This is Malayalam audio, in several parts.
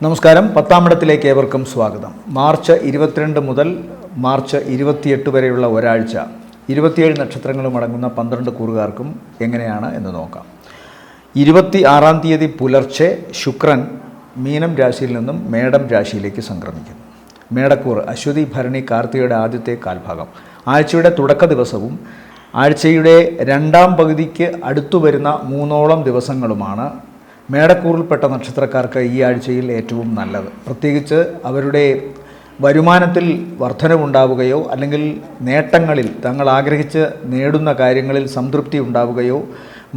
നമസ്കാരം. 10-ാം ഇടത്തിലേക്ക് ഏവർക്കും സ്വാഗതം. മാർച്ച് 22 മുതൽ മാർച്ച് 28 വരെയുള്ള ഒരാഴ്ച 27 നക്ഷത്രങ്ങളും അടങ്ങുന്ന 12 കൂറുകാർക്കും എങ്ങനെയാണ് എന്ന് നോക്കാം. 26-ാം തീയതി പുലർച്ചെ ശുക്രൻ മീനം രാശിയിൽ നിന്നും മേടം രാശിയിലേക്ക് സംക്രമിക്കുന്നു. മേടക്കൂർ അശ്വതി ഭരണി കാർത്തികയുടെ ആദ്യത്തെ കാൽഭാഗം. ആഴ്ചയുടെ തുടക്ക ദിവസവും ആഴ്ചയുടെ രണ്ടാം പകുതിക്ക് അടുത്തു വരുന്ന 3ഓളം ദിവസങ്ങളുമാണ് മേടക്കൂറിൽപ്പെട്ട നക്ഷത്രക്കാർക്ക് ഈ ആഴ്ചയിൽ ഏറ്റവും നല്ലത്. പ്രത്യേകിച്ച് അവരുടെ വരുമാനത്തിൽ വർധനവുണ്ടാവുകയോ അല്ലെങ്കിൽ നേട്ടങ്ങളിൽ തങ്ങൾ ആഗ്രഹിച്ച് നേടുന്ന കാര്യങ്ങളിൽ സംതൃപ്തി ഉണ്ടാവുകയോ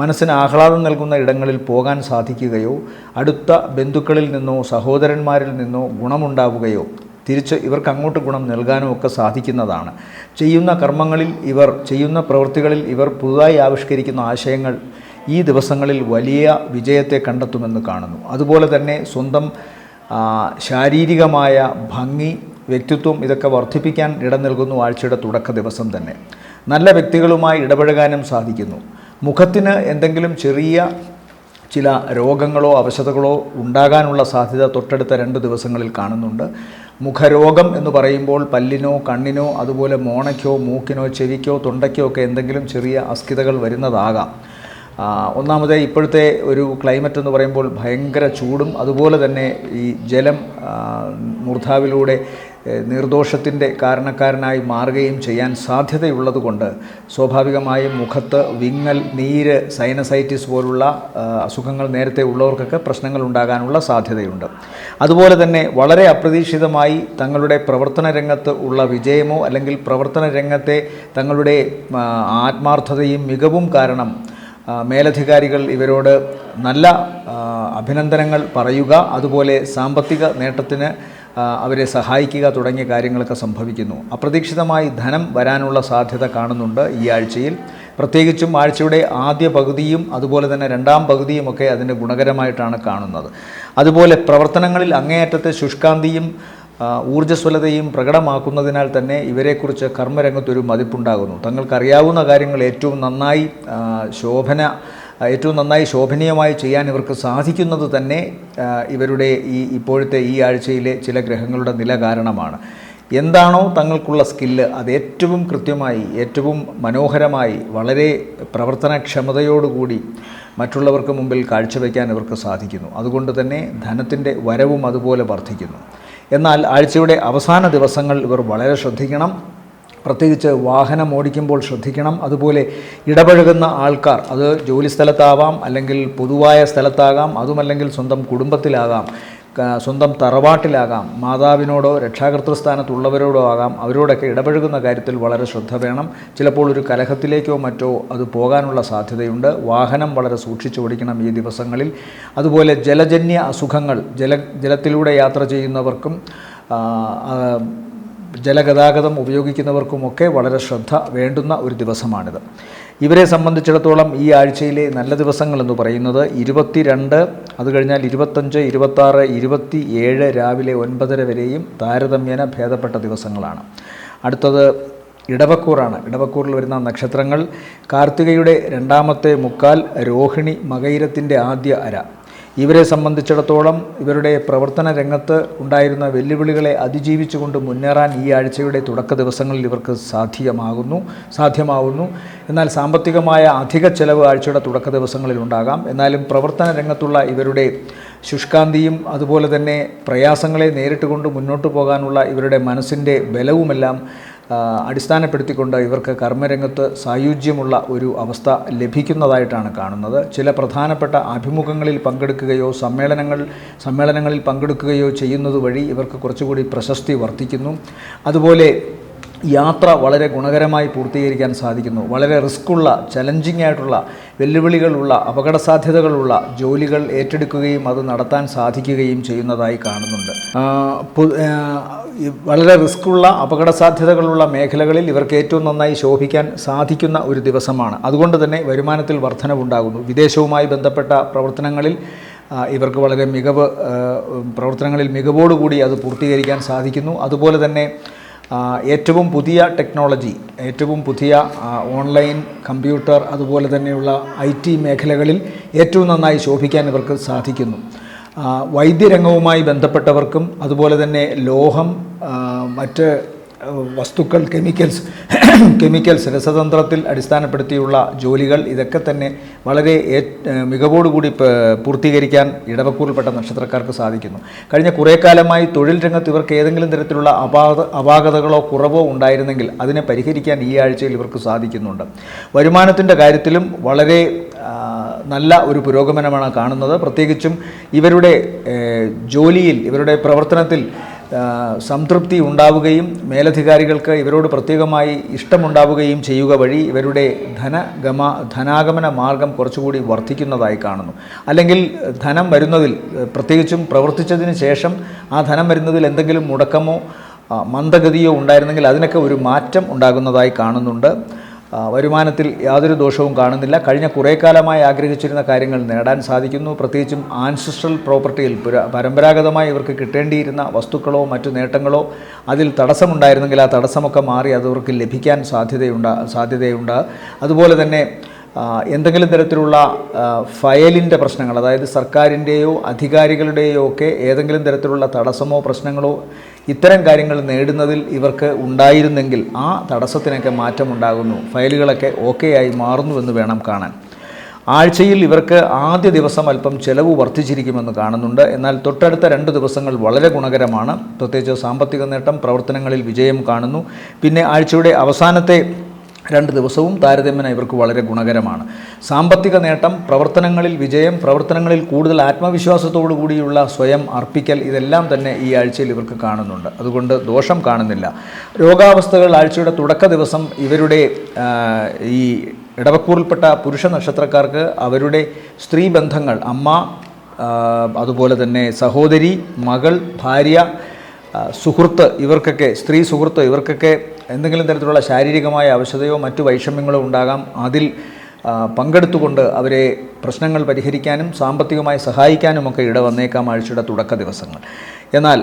മനസ്സിന് ആഹ്ലാദം നൽകുന്ന ഇടങ്ങളിൽ പോകാൻ സാധിക്കുകയോ അടുത്ത ബന്ധുക്കളിൽ നിന്നോ സഹോദരന്മാരിൽ നിന്നോ ഗുണമുണ്ടാവുകയോ തിരിച്ച് ഇവർക്ക് അങ്ങോട്ട് ഗുണം നൽകാനും ഒക്കെ സാധിക്കുന്നതാണ്. ചെയ്യുന്ന കർമ്മങ്ങളിൽ ചെയ്യുന്ന പ്രവൃത്തികളിൽ ഇവർ പുതുതായി ആവിഷ്കരിക്കുന്ന ആശയങ്ങൾ ഈ ദിവസങ്ങളിൽ വലിയ വിജയത്തെ കണ്ടെത്തുമെന്ന് കാണുന്നു. അതുപോലെ തന്നെ സ്വന്തം ശാരീരികമായ ഭംഗി, വ്യക്തിത്വം ഇതൊക്കെ വർദ്ധിപ്പിക്കാൻ ഇടം നൽകുന്നു ആഴ്ചയുടെ തുടക്ക ദിവസം തന്നെ. നല്ല വ്യക്തികളുമായി ഇടപഴകാനും സാധിക്കുന്നു. മുഖത്തിന് എന്തെങ്കിലും ചെറിയ ചില രോഗങ്ങളോ അവശതകളോ ഉണ്ടാകാനുള്ള സാധ്യത തൊട്ടടുത്ത 2 ദിവസങ്ങളിൽ കാണുന്നുണ്ട്. മുഖരോഗം എന്ന് പറയുമ്പോൾ പല്ലിനോ കണ്ണിനോ അതുപോലെ മോണയ്ക്കോ മൂക്കിനോ ചെവിക്കോ തൊണ്ടയ്ക്കോ ഒക്കെ എന്തെങ്കിലും ചെറിയ അസ്കിതകൾ വരുന്നതാകാം. ഒന്നാമത് ഇപ്പോഴത്തെ ഒരു ക്ലൈമറ്റ് എന്ന് പറയുമ്പോൾ ഭയങ്കര ചൂടും അതുപോലെ തന്നെ ഈ ജലം മൂർധാവിലൂടെ നീർദോഷത്തിൻ്റെ കാരണക്കാരനായി മാറുകയും ചെയ്യാൻ സാധ്യതയുള്ളതുകൊണ്ട് സ്വാഭാവികമായും മുഖത്ത് വിങ്ങൽ, നീര്, സൈനസൈറ്റിസ് പോലുള്ള അസുഖങ്ങൾ നേരത്തെ ഉള്ളവർക്കൊക്കെ പ്രശ്നങ്ങൾ ഉണ്ടാകാനുള്ള സാധ്യതയുണ്ട്. അതുപോലെ തന്നെ വളരെ അപ്രതീക്ഷിതമായി തങ്ങളുടെ പ്രവർത്തന രംഗത്ത് ഉള്ള വിജയമോ അല്ലെങ്കിൽ പ്രവർത്തന രംഗത്തെ തങ്ങളുടെ ആത്മാർത്ഥതയും മികവും കാരണം മേലധികാരികൾ ഇവരോട് നല്ല അഭിനന്ദനങ്ങൾ പറയുക, അതുപോലെ സാമ്പത്തിക നേട്ടത്തിന് അവരെ സഹായിക്കുക തുടങ്ങിയ കാര്യങ്ങളൊക്കെ സംഭവിക്കുന്നു. അപ്രതീക്ഷിതമായി ധനം വരാനുള്ള സാധ്യത കാണുന്നുണ്ട് ഈ ആഴ്ചയിൽ. പ്രത്യേകിച്ചും ആഴ്ചയുടെ ആദ്യ പകുതിയും അതുപോലെ തന്നെ രണ്ടാം പകുതിയുമൊക്കെ അതിൻ്റെ ഗുണകരമായിട്ടാണ് കാണുന്നത്. അതുപോലെ പ്രവർത്തനങ്ങളിൽ അങ്ങേയറ്റത്തെ ശുഷ്കാന്തിയും ഊർജ്ജസ്വലതയും പ്രകടമാക്കുന്നതിനാൽ തന്നെ ഇവരെക്കുറിച്ച് കർമ്മരംഗത്തൊരു മതിപ്പുണ്ടാകുന്നു. തങ്ങൾക്കറിയാവുന്ന കാര്യങ്ങൾ ഏറ്റവും നന്നായി ശോഭനീയമായി ചെയ്യാൻ ഇവർക്ക് സാധിക്കുന്നത് തന്നെ ഇവരുടെ ഇപ്പോഴത്തെ ഈ ആഴ്ചയിലെ ചില ഗ്രഹങ്ങളുടെ നില കാരണമാണ്. എന്താണോ തങ്ങൾക്കുള്ള സ്കില്ല് അത് ഏറ്റവും കൃത്യമായി, ഏറ്റവും മനോഹരമായി, വളരെ പ്രവർത്തനക്ഷമതയോടുകൂടി മറ്റുള്ളവർക്ക് മുമ്പിൽ കാഴ്ചവെക്കാൻ ഇവർക്ക് സാധിക്കുന്നു. അതുകൊണ്ട് തന്നെ ധനത്തിൻ്റെ വരവും അതുപോലെ വർദ്ധിക്കുന്നു. എന്നാൽ ആഴ്ചയുടെ അവസാന ദിവസങ്ങൾ ഇവർ വളരെ ശ്രദ്ധിക്കണം. പ്രത്യേകിച്ച് വാഹനം ഓടിക്കുമ്പോൾ ശ്രദ്ധിക്കണം. അതുപോലെ ഇടപഴകുന്ന ആൾക്കാർ, അത് ജോലിസ്ഥലത്താവാം, അല്ലെങ്കിൽ പൊതുവായ സ്ഥലത്താകാം, അതുമല്ലെങ്കിൽ സ്വന്തം കുടുംബത്തിലാകാം, സ്വന്തം തറവാട്ടിലാകാം, മാതാവിനോടോ രക്ഷാകർതൃസ്ഥാനത്തുള്ളവരോടോ ആകാം, അവരോടൊക്കെ ഇടപഴകുന്ന കാര്യത്തിൽ വളരെ ശ്രദ്ധ വേണം. ചിലപ്പോൾ ഒരു കലഹത്തിലേക്കോ മറ്റോ അത് പോകാനുള്ള സാധ്യതയുണ്ട്. വാഹനം വളരെ സൂക്ഷിച്ച് ഓടിക്കണം ഈ ദിവസങ്ങളിൽ. അതുപോലെ ജലജന്യ അസുഖങ്ങൾ, ജലത്തിലൂടെ യാത്ര ചെയ്യുന്നവർക്കും ജലഗതാഗതം ഉപയോഗിക്കുന്നവർക്കുമൊക്കെ വളരെ ശ്രദ്ധ വേണ്ടുന്ന ഒരു ദിവസമാണിത്. ഇവരെ സംബന്ധിച്ചിടത്തോളം ഈ ആഴ്ചയിലെ നല്ല ദിവസങ്ങൾ എന്ന് പറയുന്നത് 22, അത് കഴിഞ്ഞാൽ 25, 26, 27 രാവിലെ 9:30 വരെയും താരതമ്യേന ഭേദപ്പെട്ട ദിവസങ്ങളാണ്. അടുത്തത് ഇടവക്കൂറാണ്. ഇടവക്കൂറിൽ വരുന്ന നക്ഷത്രങ്ങൾ കാർത്തികയുടെ 2ാമത്തെ മുക്കാൽ, രോഹിണി മകയിരത്തിൻ്റെ ആദ്യ അര. ഇവരെ സംബന്ധിച്ചിടത്തോളം ഇവരുടെ പ്രവർത്തന രംഗത്ത് ഉണ്ടായിരുന്ന വെല്ലുവിളികളെ അതിജീവിച്ചുകൊണ്ട് മുന്നേറാൻ ഈ ആഴ്ചയുടെ തുടക്ക ദിവസങ്ങളിൽ ഇവർക്ക് സാധ്യമാവുന്നു. എന്നാൽ സാമ്പത്തികമായ അധിക ചെലവ് ആഴ്ചയുടെ തുടക്ക ദിവസങ്ങളിൽ ഉണ്ടാകാം. എന്നാലും പ്രവർത്തന രംഗത്തുള്ള ഇവരുടെ ശുഷ്കാന്തിയും അതുപോലെ തന്നെ പ്രയാസങ്ങളെ നേരിട്ടുകൊണ്ട് മുന്നോട്ട് പോകാനുള്ള ഇവരുടെ മനസ്സിൻ്റെ ബലവുമെല്ലാം അടിസ്ഥാനപ്പെടുത്തിക്കൊണ്ട് ഇവർക്ക് കർമ്മരംഗത്ത് സായുജ്യമുള്ള ഒരു അവസ്ഥ ലഭിക്കുന്നതായിട്ടാണ് കാണുന്നത്. ചില പ്രധാനപ്പെട്ട അഭിമുഖങ്ങളിൽ പങ്കെടുക്കുകയോ സമ്മേളനങ്ങളിൽ പങ്കെടുക്കുകയോ ചെയ്യുന്നത് വഴി ഇവർക്ക് കുറച്ചുകൂടി പ്രശസ്തി വർദ്ധിക്കുന്നു. അതുപോലെ യാത്ര വളരെ ഗുണകരമായി പൂർത്തീകരിക്കാൻ സാധിക്കുന്നു. വളരെ റിസ്ക്കുള്ള, ചലഞ്ചിങ് ആയിട്ടുള്ള, വെല്ലുവിളികളുള്ള, അപകട സാധ്യതകളുള്ള ജോലികൾ ഏറ്റെടുക്കുകയും അത് നടത്താൻ സാധിക്കുകയും ചെയ്യുന്നതായി കാണുന്നുണ്ട്. വളരെ റിസ്ക്കുള്ള, അപകട സാധ്യതകളുള്ള മേഖലകളിൽ ഇവർക്ക് ഏറ്റവും നന്നായി ശോഭിക്കാൻ സാധിക്കുന്ന ഒരു ദിവസമാണ്. അതുകൊണ്ട് തന്നെ വരുമാനത്തിൽ വർധനവുണ്ടാകുന്നു. വിദേശവുമായി ബന്ധപ്പെട്ട പ്രവർത്തനങ്ങളിൽ ഇവർക്ക് വളരെ പ്രവർത്തനങ്ങളിൽ മികവോടുകൂടി അത് പൂർത്തീകരിക്കാൻ സാധിക്കുന്നു. അതുപോലെ തന്നെ ഏറ്റവും പുതിയ ടെക്നോളജി, ഏറ്റവും പുതിയ ഓൺലൈൻ, കമ്പ്യൂട്ടർ, അതുപോലെ തന്നെയുള്ള IT മേഖലകളിൽ ഏറ്റവും നന്നായി ശോഭിക്കാൻ ഇവർക്ക് സാധിക്കുന്നു. വൈദ്യരംഗവുമായി ബന്ധപ്പെട്ടവർക്കും അതുപോലെ തന്നെ ലോഹം, മറ്റ് വസ്തുക്കൾ, കെമിക്കൽസ് രസതന്ത്രത്തിൽ അടിസ്ഥാനപ്പെടുത്തിയുള്ള ജോലികൾ, ഇതൊക്കെ തന്നെ വളരെ മികവോടുകൂടി പൂർത്തീകരിക്കാൻ ഇടവക്കൂറിൽപ്പെട്ട നക്ഷത്രക്കാർക്ക് സാധിക്കുന്നു. കഴിഞ്ഞ കുറേ കാലമായി തൊഴിൽ രംഗത്ത് ഇവർക്ക് ഏതെങ്കിലും തരത്തിലുള്ള അപാകതകളോ കുറവോ ഉണ്ടായിരുന്നെങ്കിൽ അതിനെ പരിഹരിക്കാൻ ഈ ആഴ്ചയിൽ ഇവർക്ക് സാധിക്കുന്നുണ്ട്. വരുമാനത്തിൻ്റെ കാര്യത്തിലും വളരെ നല്ല ഒരു പുരോഗമനമാണ് കാണുന്നത്. പ്രത്യേകിച്ചും ഇവരുടെ ജോലിയിൽ, ഇവരുടെ പ്രവർത്തനത്തിൽ സംതൃപ്തി ഉണ്ടാവുകയും മേലധികാരികൾക്ക് ഇവരോട് പ്രത്യേകമായി ഇഷ്ടമുണ്ടാവുകയും ചെയ്യുക വഴി ഇവരുടെ ധനാഗമന മാർഗം കുറച്ചുകൂടി വർദ്ധിക്കുന്നതായി കാണുന്നു. അല്ലെങ്കിൽ ധനം വരുന്നതിൽ, പ്രത്യേകിച്ചും പ്രവർത്തിച്ചതിന് ശേഷം ആ ധനം വരുന്നതിൽ എന്തെങ്കിലും മുടക്കമോ മന്ദഗതിയോ ഉണ്ടായിരുന്നെങ്കിൽ അതിനൊക്കെ ഒരു മാറ്റം ഉണ്ടാകുന്നതായി കാണുന്നുണ്ട്. വരുമാനത്തിൽ യാതൊരു ദോഷവും കാണുന്നില്ല. കഴിഞ്ഞ കുറേ കാലമായി ആഗ്രഹിച്ചിരുന്ന കാര്യങ്ങൾ നേടാൻ സാധിക്കുന്നു. പ്രത്യേകിച്ചും ആൻസിസ്ട്രൽ പ്രോപ്പർട്ടിയിൽ പരമ്പരാഗതമായി ഇവർക്ക് കിട്ടേണ്ടിയിരുന്ന വസ്തുക്കളോ മറ്റു നേട്ടങ്ങളോ അതിൽ തടസ്സമുണ്ടായിരുന്നെങ്കിൽ ആ തടസ്സമൊക്കെ മാറി അതവർക്ക് ലഭിക്കാൻ സാധ്യതയുണ്ട്. അതുപോലെ തന്നെ എന്തെങ്കിലും തരത്തിലുള്ള ഫയലിൻ്റെ പ്രശ്നങ്ങൾ, അതായത് സർക്കാരിൻ്റെയോ അധികാരികളുടെയോ ഒക്കെ ഏതെങ്കിലും തരത്തിലുള്ള തടസ്സമോ പ്രശ്നങ്ങളോ ഇത്തരം കാര്യങ്ങൾ നേടുന്നതിൽ ഇവർക്ക് ഉണ്ടായിരുന്നെങ്കിൽ ആ തടസ്സത്തിനൊക്കെ മാറ്റമുണ്ടാകുന്നു. ഫയലുകളൊക്കെ ഓക്കെ ആയി മാറുന്നുവെന്ന് വേണം കാണാൻ. ആഴ്ചയിൽ ഇവർക്ക് ആദ്യ ദിവസം അല്പം ചെലവ് വർദ്ധിച്ചിരിക്കുമെന്ന് കാണുന്നുണ്ട്. എന്നാൽ തൊട്ടടുത്ത 2 ദിവസങ്ങൾ വളരെ ഗുണകരമാണ്. പ്രത്യേകിച്ച് സാമ്പത്തിക നേട്ടം, പ്രവർത്തനങ്ങളിൽ വിജയം കാണുന്നു. പിന്നെ ആഴ്ചയുടെ അവസാനത്തെ 2 ദിവസവും താരതമ്യേന ഇവർക്ക് വളരെ ഗുണകരമാണ്. സാമ്പത്തിക നേട്ടം, പ്രവർത്തനങ്ങളിൽ വിജയം, പ്രവർത്തനങ്ങളിൽ കൂടുതൽ ആത്മവിശ്വാസത്തോടു കൂടിയുള്ള സ്വയം അർപ്പിക്കൽ, ഇതെല്ലാം തന്നെ ഈ ആഴ്ചയിൽ ഇവർക്ക് കാണുന്നുണ്ട്. അതുകൊണ്ട് ദോഷം കാണുന്നില്ല. രോഗാവസ്ഥകൾ ആഴ്ചയുടെ തുടക്ക ദിവസം ഇവരുടെ ഈ ഇടവക്കൂറിൽപ്പെട്ട പുരുഷ നക്ഷത്രക്കാർക്ക് അവരുടെ സ്ത്രീ ബന്ധങ്ങൾ, അമ്മ, അതുപോലെ തന്നെ സഹോദരി, മകൾ, ഭാര്യ, സുഹൃത്ത്, ഇവർക്കൊക്കെ സ്ത്രീ സുഹൃത്ത്, ഇവർക്കൊക്കെ എന്തെങ്കിലും തരത്തിലുള്ള ശാരീരികമായ അവശതയോ മറ്റു വൈഷമ്യങ്ങളോ ഉണ്ടാകാം. അതിൽ പങ്കെടുത്തുകൊണ്ട് അവരെ പ്രശ്നങ്ങൾ പരിഹരിക്കാനും സാമ്പത്തികമായി സഹായിക്കാനുമൊക്കെ ഇടവന്നേക്കാം ആഴ്ചയുടെ തുടക്ക ദിവസങ്ങൾ. എന്നാൽ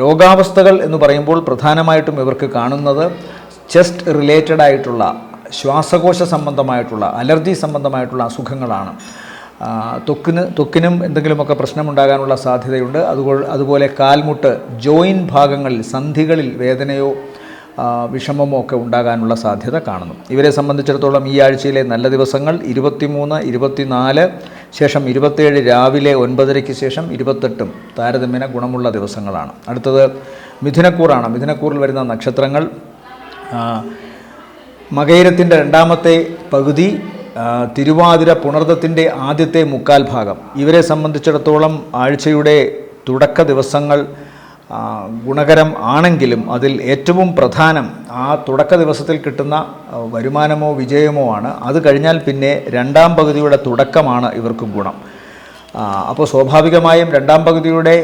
രോഗാവസ്ഥകൾ എന്ന് പറയുമ്പോൾ പ്രധാനമായിട്ടും ഇവർക്ക് കാണുന്നത് ചെസ്റ്റ് റിലേറ്റഡ് ആയിട്ടുള്ള, ശ്വാസകോശ സംബന്ധമായിട്ടുള്ള, അലർജി സംബന്ധമായിട്ടുള്ള അസുഖങ്ങളാണ്. ത്വക്കിനും എന്തെങ്കിലുമൊക്കെ പ്രശ്നമുണ്ടാകാനുള്ള സാധ്യതയുണ്ട്. അതുപോലെ കാൽമുട്ട്, ജോയിൻറ്റ് ഭാഗങ്ങളിൽ, സന്ധികളിൽ വേദനയോ വിഷമമോ ഒക്കെ ഉണ്ടാകാനുള്ള സാധ്യത കാണുന്നു. ഇവരെ സംബന്ധിച്ചിടത്തോളം ഈ ആഴ്ചയിലെ നല്ല ദിവസങ്ങൾ 23, 24, ശേഷം 27 രാവിലെ 9:30 ശേഷം 28 താരതമ്യേന ഗുണമുള്ള ദിവസങ്ങളാണ്. അടുത്തത് മിഥുനക്കൂറാണ്. മിഥുനക്കൂറിൽ വരുന്ന നക്ഷത്രങ്ങൾ മകയിരത്തിൻ്റെ 2ാമത്തെ പകുതി, തിരുവാതിര, പുണർദത്തിൻ്റെ ആദ്യത്തെ 1/4 ഭാഗം. ഇവരെ സംബന്ധിച്ചിടത്തോളം ആഴ്ചയുടെ തുടക്ക ദിവസങ്ങൾ ഗുണകരം ആണെങ്കിലും അതിൽ ഏറ്റവും പ്രധാനം ആ തുടക്ക ദിവസത്തിൽ കിട്ടുന്ന വരുമാനമോ വിജയമോ ആണ്. അത് കഴിഞ്ഞാൽ പിന്നെ 2ാം പകുതിയുടെ തുടക്കമാണ് ഇവർക്ക് ഗുണം. അപ്പോൾ സ്വാഭാവികമായും 2ാം പകുതിയുടെ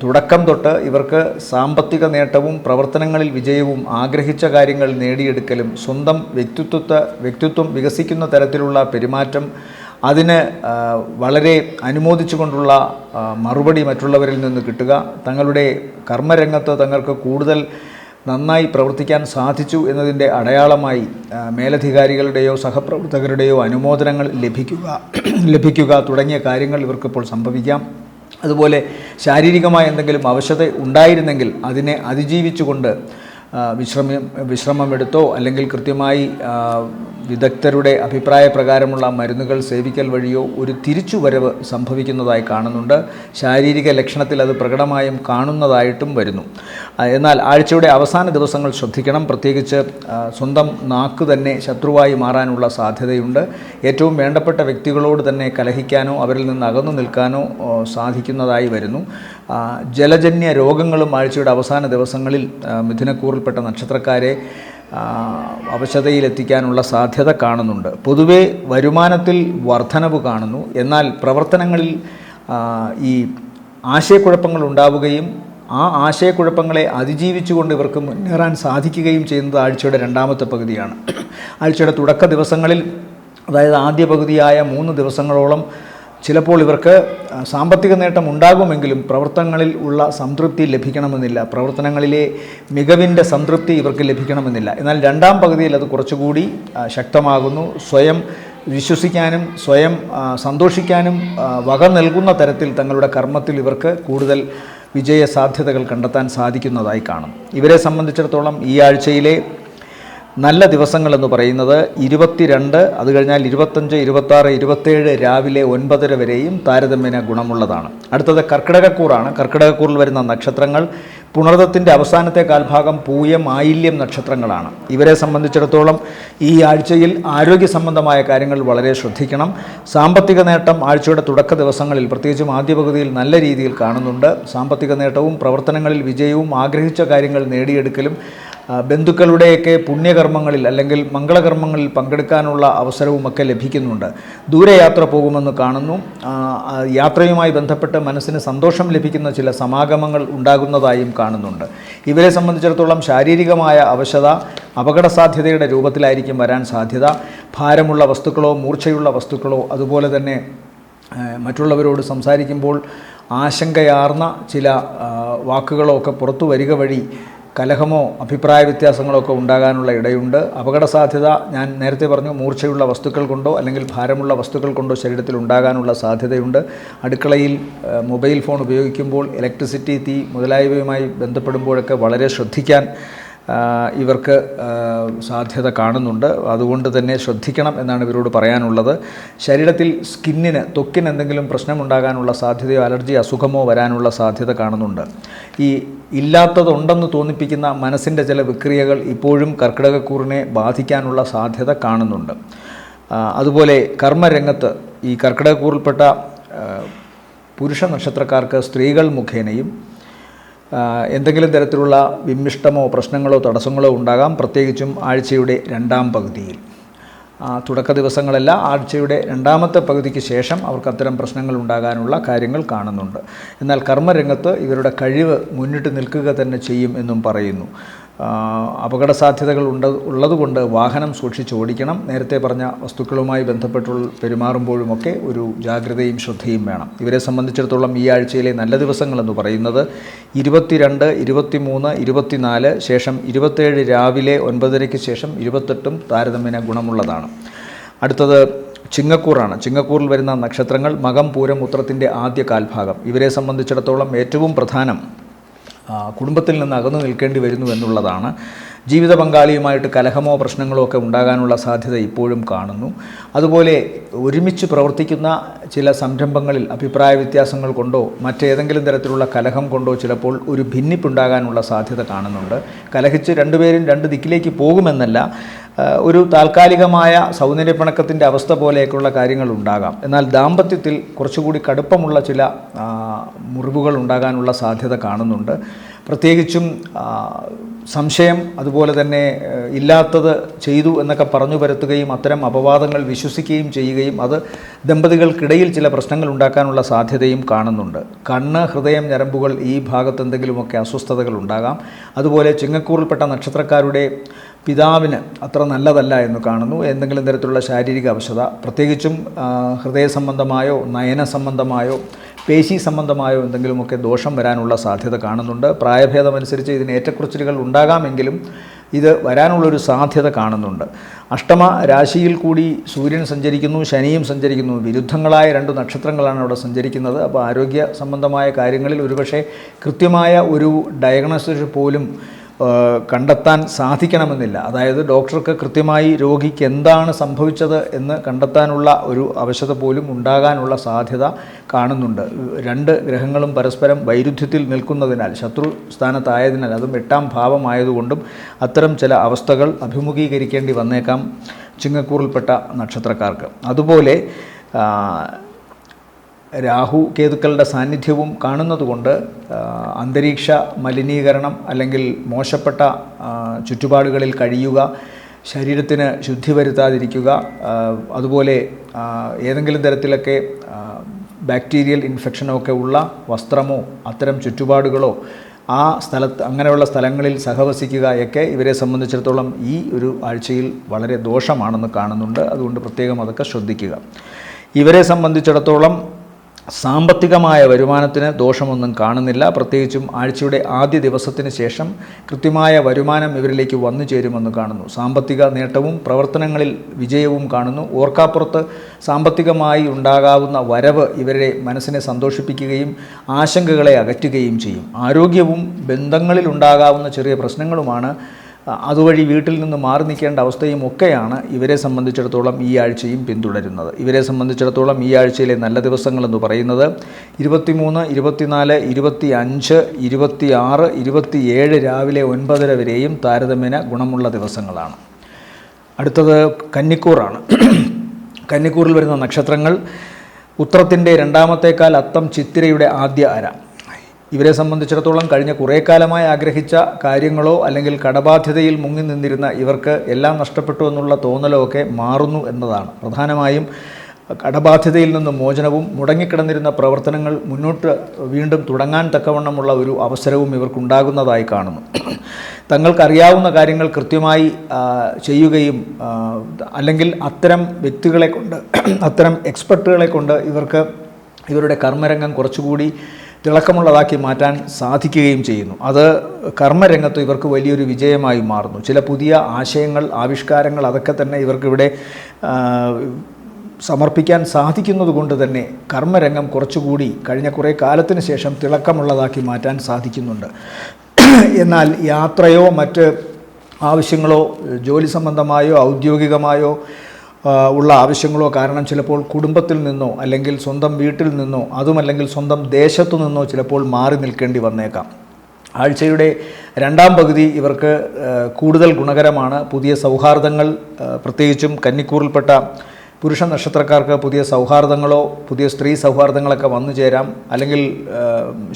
തുടക്കം തൊട്ട് ഇവർക്ക് സാമ്പത്തിക നേട്ടവും പ്രവർത്തനങ്ങളിൽ വിജയവും ആഗ്രഹിച്ച കാര്യങ്ങൾ നേടിയെടുക്കലും സ്വന്തം വ്യക്തിത്വം വികസിക്കുന്ന തരത്തിലുള്ള പെരുമാറ്റം, അതിന് വളരെ അനുമോദിച്ചുകൊണ്ടുള്ള മറുപടി മറ്റുള്ളവരിൽ നിന്ന് കിട്ടുക, തങ്ങളുടെ കർമ്മരംഗത്ത് തങ്ങൾക്ക് കൂടുതൽ നന്നായി പ്രവർത്തിക്കാൻ സാധിച്ചു എന്നതിൻ്റെ അടയാളമായി മേലധികാരികളുടെയോ സഹപ്രവർത്തകരുടെയോ അനുമോദനങ്ങൾ ലഭിക്കുക തുടങ്ങിയ കാര്യങ്ങൾ ഇവർക്കിപ്പോൾ സംഭവിക്കാം. അതുപോലെ ശാരീരികമായ എന്തെങ്കിലും അവശത ഉണ്ടായിരുന്നെങ്കിൽ അതിനെ അതിജീവിച്ചുകൊണ്ട് വിശ്രമമെടുത്തോ അല്ലെങ്കിൽ കൃത്യമായി വിദഗ്ധരുടെ അഭിപ്രായ പ്രകാരമുള്ള മരുന്നുകൾ സേവിക്കൽ വഴിയോ ഒരു തിരിച്ചുവരവ് സംഭവിക്കുന്നതായി കാണുന്നുണ്ട്. ശാരീരിക ലക്ഷണത്തിൽ അത് പ്രകടമായും കാണുന്നതായിട്ടും വരുന്നു. എന്നാൽ ആഴ്ചയുടെ അവസാന ദിവസങ്ങൾ ശ്രദ്ധിക്കണം. പ്രത്യേകിച്ച് സ്വന്തം നാക്ക് തന്നെ ശത്രുവായി മാറാനുള്ള സാധ്യതയുണ്ട്. ഏറ്റവും വേണ്ടപ്പെട്ട വ്യക്തികളോട് തന്നെ കലഹിക്കാനോ അവരിൽ നിന്ന് അകന്നു നിൽക്കാനോ സാധിക്കുന്നതായി വരുന്നു. ജലജന്യ രോഗങ്ങളും ആഴ്ചയുടെ അവസാന ദിവസങ്ങളിൽ മിഥുനക്കൂറിൽപ്പെട്ട നക്ഷത്രക്കാരെ അവശതയിലെത്തിക്കാനുള്ള സാധ്യത കാണുന്നുണ്ട്. പൊതുവെ വരുമാനത്തിൽ വർധനവ് കാണുന്നു. എന്നാൽ പ്രവർത്തനങ്ങളിൽ ഈ ആശയക്കുഴപ്പങ്ങൾ ഉണ്ടാവുകയും ആ ആശയക്കുഴപ്പങ്ങളെ അതിജീവിച്ചുകൊണ്ട് ഇവർക്ക് മുന്നേറാൻ സാധിക്കുകയും ചെയ്യുന്നത് ആഴ്ചയുടെ 2ാമത്തെ പകുതിയാണ്. ആഴ്ചയുടെ തുടക്ക ദിവസങ്ങളിൽ, അതായത് ആദ്യ പകുതിയായ 3 ദിവസങ്ങളോളം ചിലപ്പോൾ ഇവർക്ക് സാമ്പത്തിക നേട്ടം ഉണ്ടാകുമെങ്കിലും പ്രവർത്തനങ്ങളിൽ ഉള്ള സംതൃപ്തി ലഭിക്കണമെന്നില്ല, പ്രവർത്തനങ്ങളിലെ മികവിൻ്റെ സംതൃപ്തി ഇവർക്ക് ലഭിക്കണമെന്നില്ല. എന്നാൽ 2ാം പകുതിയിൽ അത് കുറച്ചുകൂടി ശക്തമാകുന്നു. സ്വയം വിശ്വസിക്കാനും സ്വയം സന്തോഷിക്കാനും വക നൽകുന്ന തരത്തിൽ തങ്ങളുടെ കർമ്മത്തിൽ ഇവർക്ക് കൂടുതൽ വിജയ സാധ്യതകൾ കണ്ടെത്താൻ സാധിക്കുന്നതായി കാണും. ഇവരെ സംബന്ധിച്ചിടത്തോളം ഈ ആഴ്ചയിലെ നല്ല ദിവസങ്ങളെന്ന് പറയുന്നത് 22, അത് കഴിഞ്ഞാൽ 25, 26, 27 രാവിലെ 9:30 വരെയും താരതമ്യേന ഗുണമുള്ളതാണ്. അടുത്തത് കർക്കിടകക്കൂറാണ്. കർക്കിടകക്കൂറിൽ വരുന്ന നക്ഷത്രങ്ങൾ പുണർദത്തിൻ്റെ അവസാനത്തെ കാൽഭാഗം, പൂയം, ആയില്യം നക്ഷത്രങ്ങളാണ്. ഇവരെ സംബന്ധിച്ചിടത്തോളം ഈ ആഴ്ചയിൽ ആരോഗ്യ സംബന്ധമായ കാര്യങ്ങൾ വളരെ ശ്രദ്ധിക്കണം. സാമ്പത്തിക നേട്ടം ആഴ്ചയുടെ തുടക്ക ദിവസങ്ങളിൽ, പ്രത്യേകിച്ചും ആദ്യ പകുതിയിൽ നല്ല രീതിയിൽ കാണുന്നുണ്ട്. സാമ്പത്തിക നേട്ടവും പ്രവർത്തനങ്ങളിൽ വിജയവും ആഗ്രഹിച്ച കാര്യങ്ങൾ നേടിയെടുക്കലും ബന്ധുക്കളുടെയൊക്കെ പുണ്യകർമ്മങ്ങളിൽ അല്ലെങ്കിൽ മംഗളകർമ്മങ്ങളിൽ പങ്കെടുക്കാനുള്ള അവസരവുമൊക്കെ ലഭിക്കുന്നുണ്ട്. ദൂരയാത്ര പോകുമെന്ന് കാണുന്നു. യാത്രയുമായി ബന്ധപ്പെട്ട് മനസ്സിന് സന്തോഷം ലഭിക്കുന്ന ചില സമാഗമങ്ങൾ ഉണ്ടാകുന്നതായും കാണുന്നുണ്ട്. ഇവരെ സംബന്ധിച്ചിടത്തോളം ശാരീരികമായ അവശത അപകട സാധ്യതയുടെ രൂപത്തിലായിരിക്കും വരാൻ സാധ്യത. ഭാരമുള്ള വസ്തുക്കളോ മൂർച്ചയുള്ള വസ്തുക്കളോ അതുപോലെ തന്നെ മറ്റുള്ളവരോട് സംസാരിക്കുമ്പോൾ ആശങ്കയാർന്ന ചില വാക്കുകളോ ഒക്കെ പുറത്തു വരിക വഴി കലഹമോ അഭിപ്രായ വ്യത്യാസങ്ങളോ ഒക്കെ ഉണ്ടാകാനുള്ള ഇടയുണ്ട്. അപകട സാധ്യത ഞാൻ നേരത്തെ പറഞ്ഞു, മൂർച്ചയുള്ള വസ്തുക്കൾ കൊണ്ടോ അല്ലെങ്കിൽ ഭാരമുള്ള വസ്തുക്കൾ കൊണ്ടോ ശരീരത്തിൽ ഉണ്ടാകാനുള്ള സാധ്യതയുണ്ട്. അടുക്കളയിൽ മൊബൈൽ ഫോൺ ഉപയോഗിക്കുമ്പോൾ ഇലക്ട്രിസിറ്റി, തീ മുതലായവയുമായി ബന്ധപ്പെടുമ്പോഴൊക്കെ വളരെ ശ്രദ്ധിക്കാൻ ഇവർക്ക് സാധ്യത കാണുന്നുണ്ട്. അതുകൊണ്ട് തന്നെ ശ്രദ്ധിക്കണം എന്നാണ് ഇവരോട് പറയാനുള്ളത്. ശരീരത്തിൽ ത്വക്കിന് എന്തെങ്കിലും പ്രശ്നമുണ്ടാകാനുള്ള സാധ്യതയോ അലർജി അസുഖമോ വരാനുള്ള സാധ്യത കാണുന്നുണ്ട്. ഈ ഇല്ലാത്തതുണ്ടെന്ന് തോന്നിപ്പിക്കുന്ന മനസ്സിൻ്റെ ചില വിക്രിയകൾ ഇപ്പോഴും കർക്കിടകക്കൂറിനെ ബാധിക്കാനുള്ള സാധ്യത കാണുന്നുണ്ട്. അതുപോലെ കർമ്മരംഗത്ത് ഈ കർക്കിടകക്കൂറിൽപ്പെട്ട പുരുഷ നക്ഷത്രക്കാർക്ക് സ്ത്രീകൾ മുഖേനയും എന്തെങ്കിലും തരത്തിലുള്ള വിമ്മിഷ്ടമോ പ്രശ്നങ്ങളോ തടസ്സങ്ങളോ ഉണ്ടാകാം. പ്രത്യേകിച്ചും ആഴ്ചയുടെ രണ്ടാം പകുതിയിൽ. തുടക്ക ദിവസങ്ങളല്ല, ആഴ്ചയുടെ രണ്ടാമത്തെ പകുതിക്ക് ശേഷം അവർക്ക് അത്തരം പ്രശ്നങ്ങൾ ഉണ്ടാകാനുള്ള കാര്യങ്ങൾ കാണുന്നുണ്ട്. എന്നാൽ കർമ്മരംഗത്ത് ഇവരുടെ കഴിവ് മുന്നിട്ട് നിൽക്കുക തന്നെ ചെയ്യും എന്നും പറയുന്നു. അപകട സാധ്യതകൾ ഉള്ളതുകൊണ്ട് വാഹനം സൂക്ഷിച്ച് ഓടിക്കണം. നേരത്തെ പറഞ്ഞ വസ്തുക്കളുമായി ബന്ധപ്പെട്ട് പെരുമാറുമ്പോഴുമൊക്കെ ഒരു ജാഗ്രതയും ശ്രദ്ധയും വേണം. ഇവരെ സംബന്ധിച്ചിടത്തോളം ഈ ആഴ്ചയിലെ നല്ല ദിവസങ്ങളെന്ന് പറയുന്നത് 22, 23, 24, ശേഷം 27 രാവിലെ 9:30 ശേഷം 28 താരതമ്യേന ഗുണമുള്ളതാണ്. അടുത്തത് ചിങ്ങക്കൂറാണ്. ചിങ്ങക്കൂറിൽ വരുന്ന നക്ഷത്രങ്ങൾ മകം, പൂരം, ഉത്രത്തിൻ്റെ ആദ്യ കാൽഭാഗം. ഇവരെ സംബന്ധിച്ചിടത്തോളം ഏറ്റവും പ്രധാനം കുടുംബത്തിൽ നിന്ന് അകന്നു നിൽക്കേണ്ടി വരുന്നു എന്നുള്ളതാണ്. ജീവിത പങ്കാളിയുമായിട്ട് കലഹമോ പ്രശ്നങ്ങളോ ഒക്കെ ഉണ്ടാകാനുള്ള സാധ്യത ഇപ്പോഴും കാണുന്നു. അതുപോലെ ഒരുമിച്ച് പ്രവർത്തിക്കുന്ന ചില സംരംഭങ്ങളിൽ അഭിപ്രായ വ്യത്യാസങ്ങൾ കൊണ്ടോ മറ്റേതെങ്കിലും തരത്തിലുള്ള കലഹം കൊണ്ടോ ചിലപ്പോൾ ഒരു ഭിന്നിപ്പുണ്ടാകാനുള്ള സാധ്യത കാണുന്നുണ്ട്. കലഹിച്ച് രണ്ടുപേരും രണ്ട് ദിക്കിലേക്ക് പോകുമെന്നല്ല, ഒരു താൽക്കാലികമായ സൗന്ദര്യപ്പിണക്കത്തിൻ്റെ അവസ്ഥ പോലെയൊക്കെയുള്ള കാര്യങ്ങൾ ഉണ്ടാകാം. എന്നാൽ ദാമ്പത്യത്തിൽ കുറച്ചുകൂടി കടുപ്പമുള്ള ചില മുറിവുകൾ ഉണ്ടാകാനുള്ള സാധ്യത കാണുന്നുണ്ട്. പ്രത്യേകിച്ചും സംശയം, അതുപോലെ തന്നെ ഇല്ലാത്തത് ചെയ്തു എന്നൊക്കെ പറഞ്ഞു പരത്തുകയും അത്തരം അപവാദങ്ങൾ വിശ്വസിക്കുകയും ചെയ്യുകയും അത് ദമ്പതികൾക്കിടയിൽ ചില പ്രശ്നങ്ങൾ ഉണ്ടാക്കാനുള്ള സാധ്യതയും കാണുന്നുണ്ട്. കണ്ണ്, ഹൃദയം, ഞരമ്പുകൾ ഈ ഭാഗത്ത് എന്തെങ്കിലുമൊക്കെ അസ്വസ്ഥതകൾ ഉണ്ടാകാം. അതുപോലെ ചിങ്ങക്കൂറിൽപ്പെട്ട നക്ഷത്രക്കാരുടെ പിതാവിന് അത്ര നല്ലതല്ല എന്ന് കാണുന്നു. എന്തെങ്കിലും തരത്തിലുള്ള ശാരീരിക അവശത, പ്രത്യേകിച്ചും ഹൃദയ സംബന്ധമായോ നയന സംബന്ധമായോ പേശി സംബന്ധമായോ എന്തെങ്കിലുമൊക്കെ ദോഷം വരാനുള്ള സാധ്യത കാണുന്നുണ്ട്. പ്രായഭേദമനുസരിച്ച് ഇതിന് ഏറ്റക്കുറച്ചിലുകൾ ഉണ്ടാകാമെങ്കിലും ഇത് വരാനുള്ളൊരു സാധ്യത കാണുന്നുണ്ട്. അഷ്ടമ രാശിയിൽ കൂടി സൂര്യൻ സഞ്ചരിക്കുന്നു, ശനിയും സഞ്ചരിക്കുന്നു. വിരുദ്ധങ്ങളായ രണ്ട് നക്ഷത്രങ്ങളാണ് അവിടെ സഞ്ചരിക്കുന്നത്. അപ്പോൾ ആരോഗ്യ സംബന്ധമായ കാര്യങ്ങളിൽ ഒരുപക്ഷെ കൃത്യമായ ഒരു ഡയഗ്നോസിസ് പോലും കണ്ടെത്താൻ സാധിക്കണമെന്നില്ല. അതായത് ഡോക്ടർക്ക് കൃത്യമായി രോഗിക്ക് എന്താണ് സംഭവിച്ചത് എന്ന് കണ്ടെത്താനുള്ള ഒരു അവശത പോലും ഉണ്ടാകാനുള്ള സാധ്യത കാണുന്നുണ്ട്. രണ്ട് ഗ്രഹങ്ങളും പരസ്പരം വൈരുദ്ധ്യത്തിൽ നിൽക്കുന്നതിനാൽ, ശത്രു സ്ഥാനത്തായതിനാൽ, അതും 8ാം ഭാവമായതുകൊണ്ടും അത്തരം ചില അവസ്ഥകൾ അഭിമുഖീകരിക്കേണ്ടി വന്നേക്കാം ചിങ്ങക്കൂറിൽപ്പെട്ട നക്ഷത്രക്കാർക്ക്. അതുപോലെ രാഹു കേതുക്കളുടെ സാന്നിധ്യവും കാണുന്നതുകൊണ്ട് അന്തരീക്ഷ മലിനീകരണം അല്ലെങ്കിൽ മോശപ്പെട്ട ചുറ്റുപാടുകളിൽ കഴിയുക, ശരീരത്തിന് ശുദ്ധി വരുത്താതിരിക്കുക, അതുപോലെ ഏതെങ്കിലും തരത്തിലൊക്കെ ബാക്ടീരിയൽ ഇൻഫെക്ഷനോ ഒക്കെ ഉള്ള വസ്ത്രമോ അത്തരം ചുറ്റുപാടുകളോ ആ സ്ഥലത്ത് അങ്ങനെയുള്ള സ്ഥലങ്ങളിൽ സഹവസിക്കുകയൊക്കെ ഇവരെ സംബന്ധിച്ചിടത്തോളം ഈ ഒരു ആഴ്ചയിൽ വളരെ ദോഷമാണെന്ന് കാണുന്നുണ്ട്. അതുകൊണ്ട് പ്രത്യേകം അതൊക്കെ ശ്രദ്ധിക്കുക. ഇവരെ സംബന്ധിച്ചിടത്തോളം സാമ്പത്തികമായ വരുമാനത്തിന് ദോഷമൊന്നും കാണുന്നില്ല. പ്രത്യേകിച്ചും ആഴ്ചയുടെ ആദ്യ ദിവസത്തിന് ശേഷം കൃത്യമായ വരുമാനം ഇവരിലേക്ക് വന്നു ചേരുമെന്ന് കാണുന്നു. സാമ്പത്തിക നേട്ടവും പ്രവർത്തനങ്ങളിൽ വിജയവും കാണുന്നു. ഓർക്കാപ്പുറത്ത് സാമ്പത്തികമായി ഉണ്ടാകാവുന്ന വരവ് ഇവരുടെ മനസ്സിനെ സന്തോഷിപ്പിക്കുകയും ആശങ്കകളെ അകറ്റുകയും ചെയ്യും. ആരോഗ്യവും ബന്ധങ്ങളിൽ ഉണ്ടാകാവുന്ന ചെറിയ പ്രശ്നങ്ങളുമാണ് അതുവഴി വീട്ടിൽ നിന്ന് മാറി നിൽക്കേണ്ട അവസ്ഥയും ഒക്കെയാണ് ഇവരെ സംബന്ധിച്ചിടത്തോളം ഈ ആഴ്ചയും പിന്തുടരുന്നത്. ഇവരെ സംബന്ധിച്ചിടത്തോളം ഈ ആഴ്ചയിലെ നല്ല ദിവസങ്ങളെന്ന് പറയുന്നത് 23, 24, 25, 26, 27 രാവിലെ 9:30 വരെയും താരതമ്യേന ഗുണമുള്ള ദിവസങ്ങളാണ്. അടുത്തത് കന്നിക്കൂറാണ്. കന്നിക്കൂറിൽ വരുന്ന നക്ഷത്രങ്ങൾ ഉത്രത്തിൻ്റെ രണ്ടാമത്തേക്കാൽ, അത്തം ചിത്തിരയുടെ ആദ്യ അര. ഇവരെ സംബന്ധിച്ചിടത്തോളം കഴിഞ്ഞ കുറേ കാലമായി ആഗ്രഹിച്ച കാര്യങ്ങളോ അല്ലെങ്കിൽ കടബാധ്യതയിൽ മുങ്ങി നിന്നിരുന്ന ഇവർക്ക് എല്ലാം നഷ്ടപ്പെട്ടു എന്നുള്ള തോന്നലോ ഒക്കെ മാറുന്നു എന്നതാണ്. പ്രധാനമായും കടബാധ്യതയിൽ നിന്ന് മോചനവും മുടങ്ങിക്കിടന്നിരുന്ന പ്രവർത്തനങ്ങൾ മുന്നോട്ട് വീണ്ടും തുടങ്ങാൻ തക്കവണ്ണമുള്ള ഒരു അവസരവും ഇവർക്കുണ്ടാകുന്നതായി കാണുന്നു. തങ്ങൾക്കറിയാവുന്ന കാര്യങ്ങൾ കൃത്യമായി ചെയ്യുകയും അല്ലെങ്കിൽ അത്തരം വ്യക്തികളെ കൊണ്ട്, അത്തരം എക്സ്പെർട്ടുകളെ കൊണ്ട് ഇവർക്ക് ഇവരുടെ കർമ്മരംഗം കുറച്ചുകൂടി തിളക്കമുള്ളതാക്കി മാറ്റാൻ സാധിക്കുകയും ചെയ്യുന്നു. അത് കർമ്മരംഗത്ത് ഇവർക്ക് വലിയൊരു വിജയമായി മാറുന്നു. ചില പുതിയ ആശയങ്ങൾ, ആവിഷ്കാരങ്ങൾ അതൊക്കെ തന്നെ ഇവർക്കിവിടെ സമർപ്പിക്കാൻ സാധിക്കുന്നത് കൊണ്ട് തന്നെ കർമ്മരംഗം കുറച്ചുകൂടി കഴിഞ്ഞ കുറേ കാലത്തിന് ശേഷം തിളക്കമുള്ളതാക്കി മാറ്റാൻ സാധിക്കുന്നുണ്ട്. എന്നാൽ യാത്രയോ മറ്റ് ആവശ്യങ്ങളോ ജോലി സംബന്ധമായോ ഔദ്യോഗികമായോ ഉള്ള ആവശ്യങ്ങളോ കാരണം ചിലപ്പോൾ കുടുംബത്തിൽ നിന്നോ അല്ലെങ്കിൽ സ്വന്തം വീട്ടിൽ നിന്നോ അതുമല്ലെങ്കിൽ സ്വന്തം ദേശത്തു നിന്നോ ചിലപ്പോൾ മാറി നിൽക്കേണ്ടി വന്നേക്കാം. ആഴ്ചയുടെ രണ്ടാം പകുതി ഇവർക്ക് കൂടുതൽ ഗുണകരമാണ്. പുതിയ സൗഹാർദ്ദങ്ങൾ, പ്രത്യേകിച്ചും കന്നിക്കൂറിൽപ്പെട്ട പുരുഷ നക്ഷത്രക്കാർക്ക് പുതിയ സൗഹാർദ്ദങ്ങളോ പുതിയ സ്ത്രീ സൗഹാർദ്ദങ്ങളൊക്കെ വന്നു ചേരാം. അല്ലെങ്കിൽ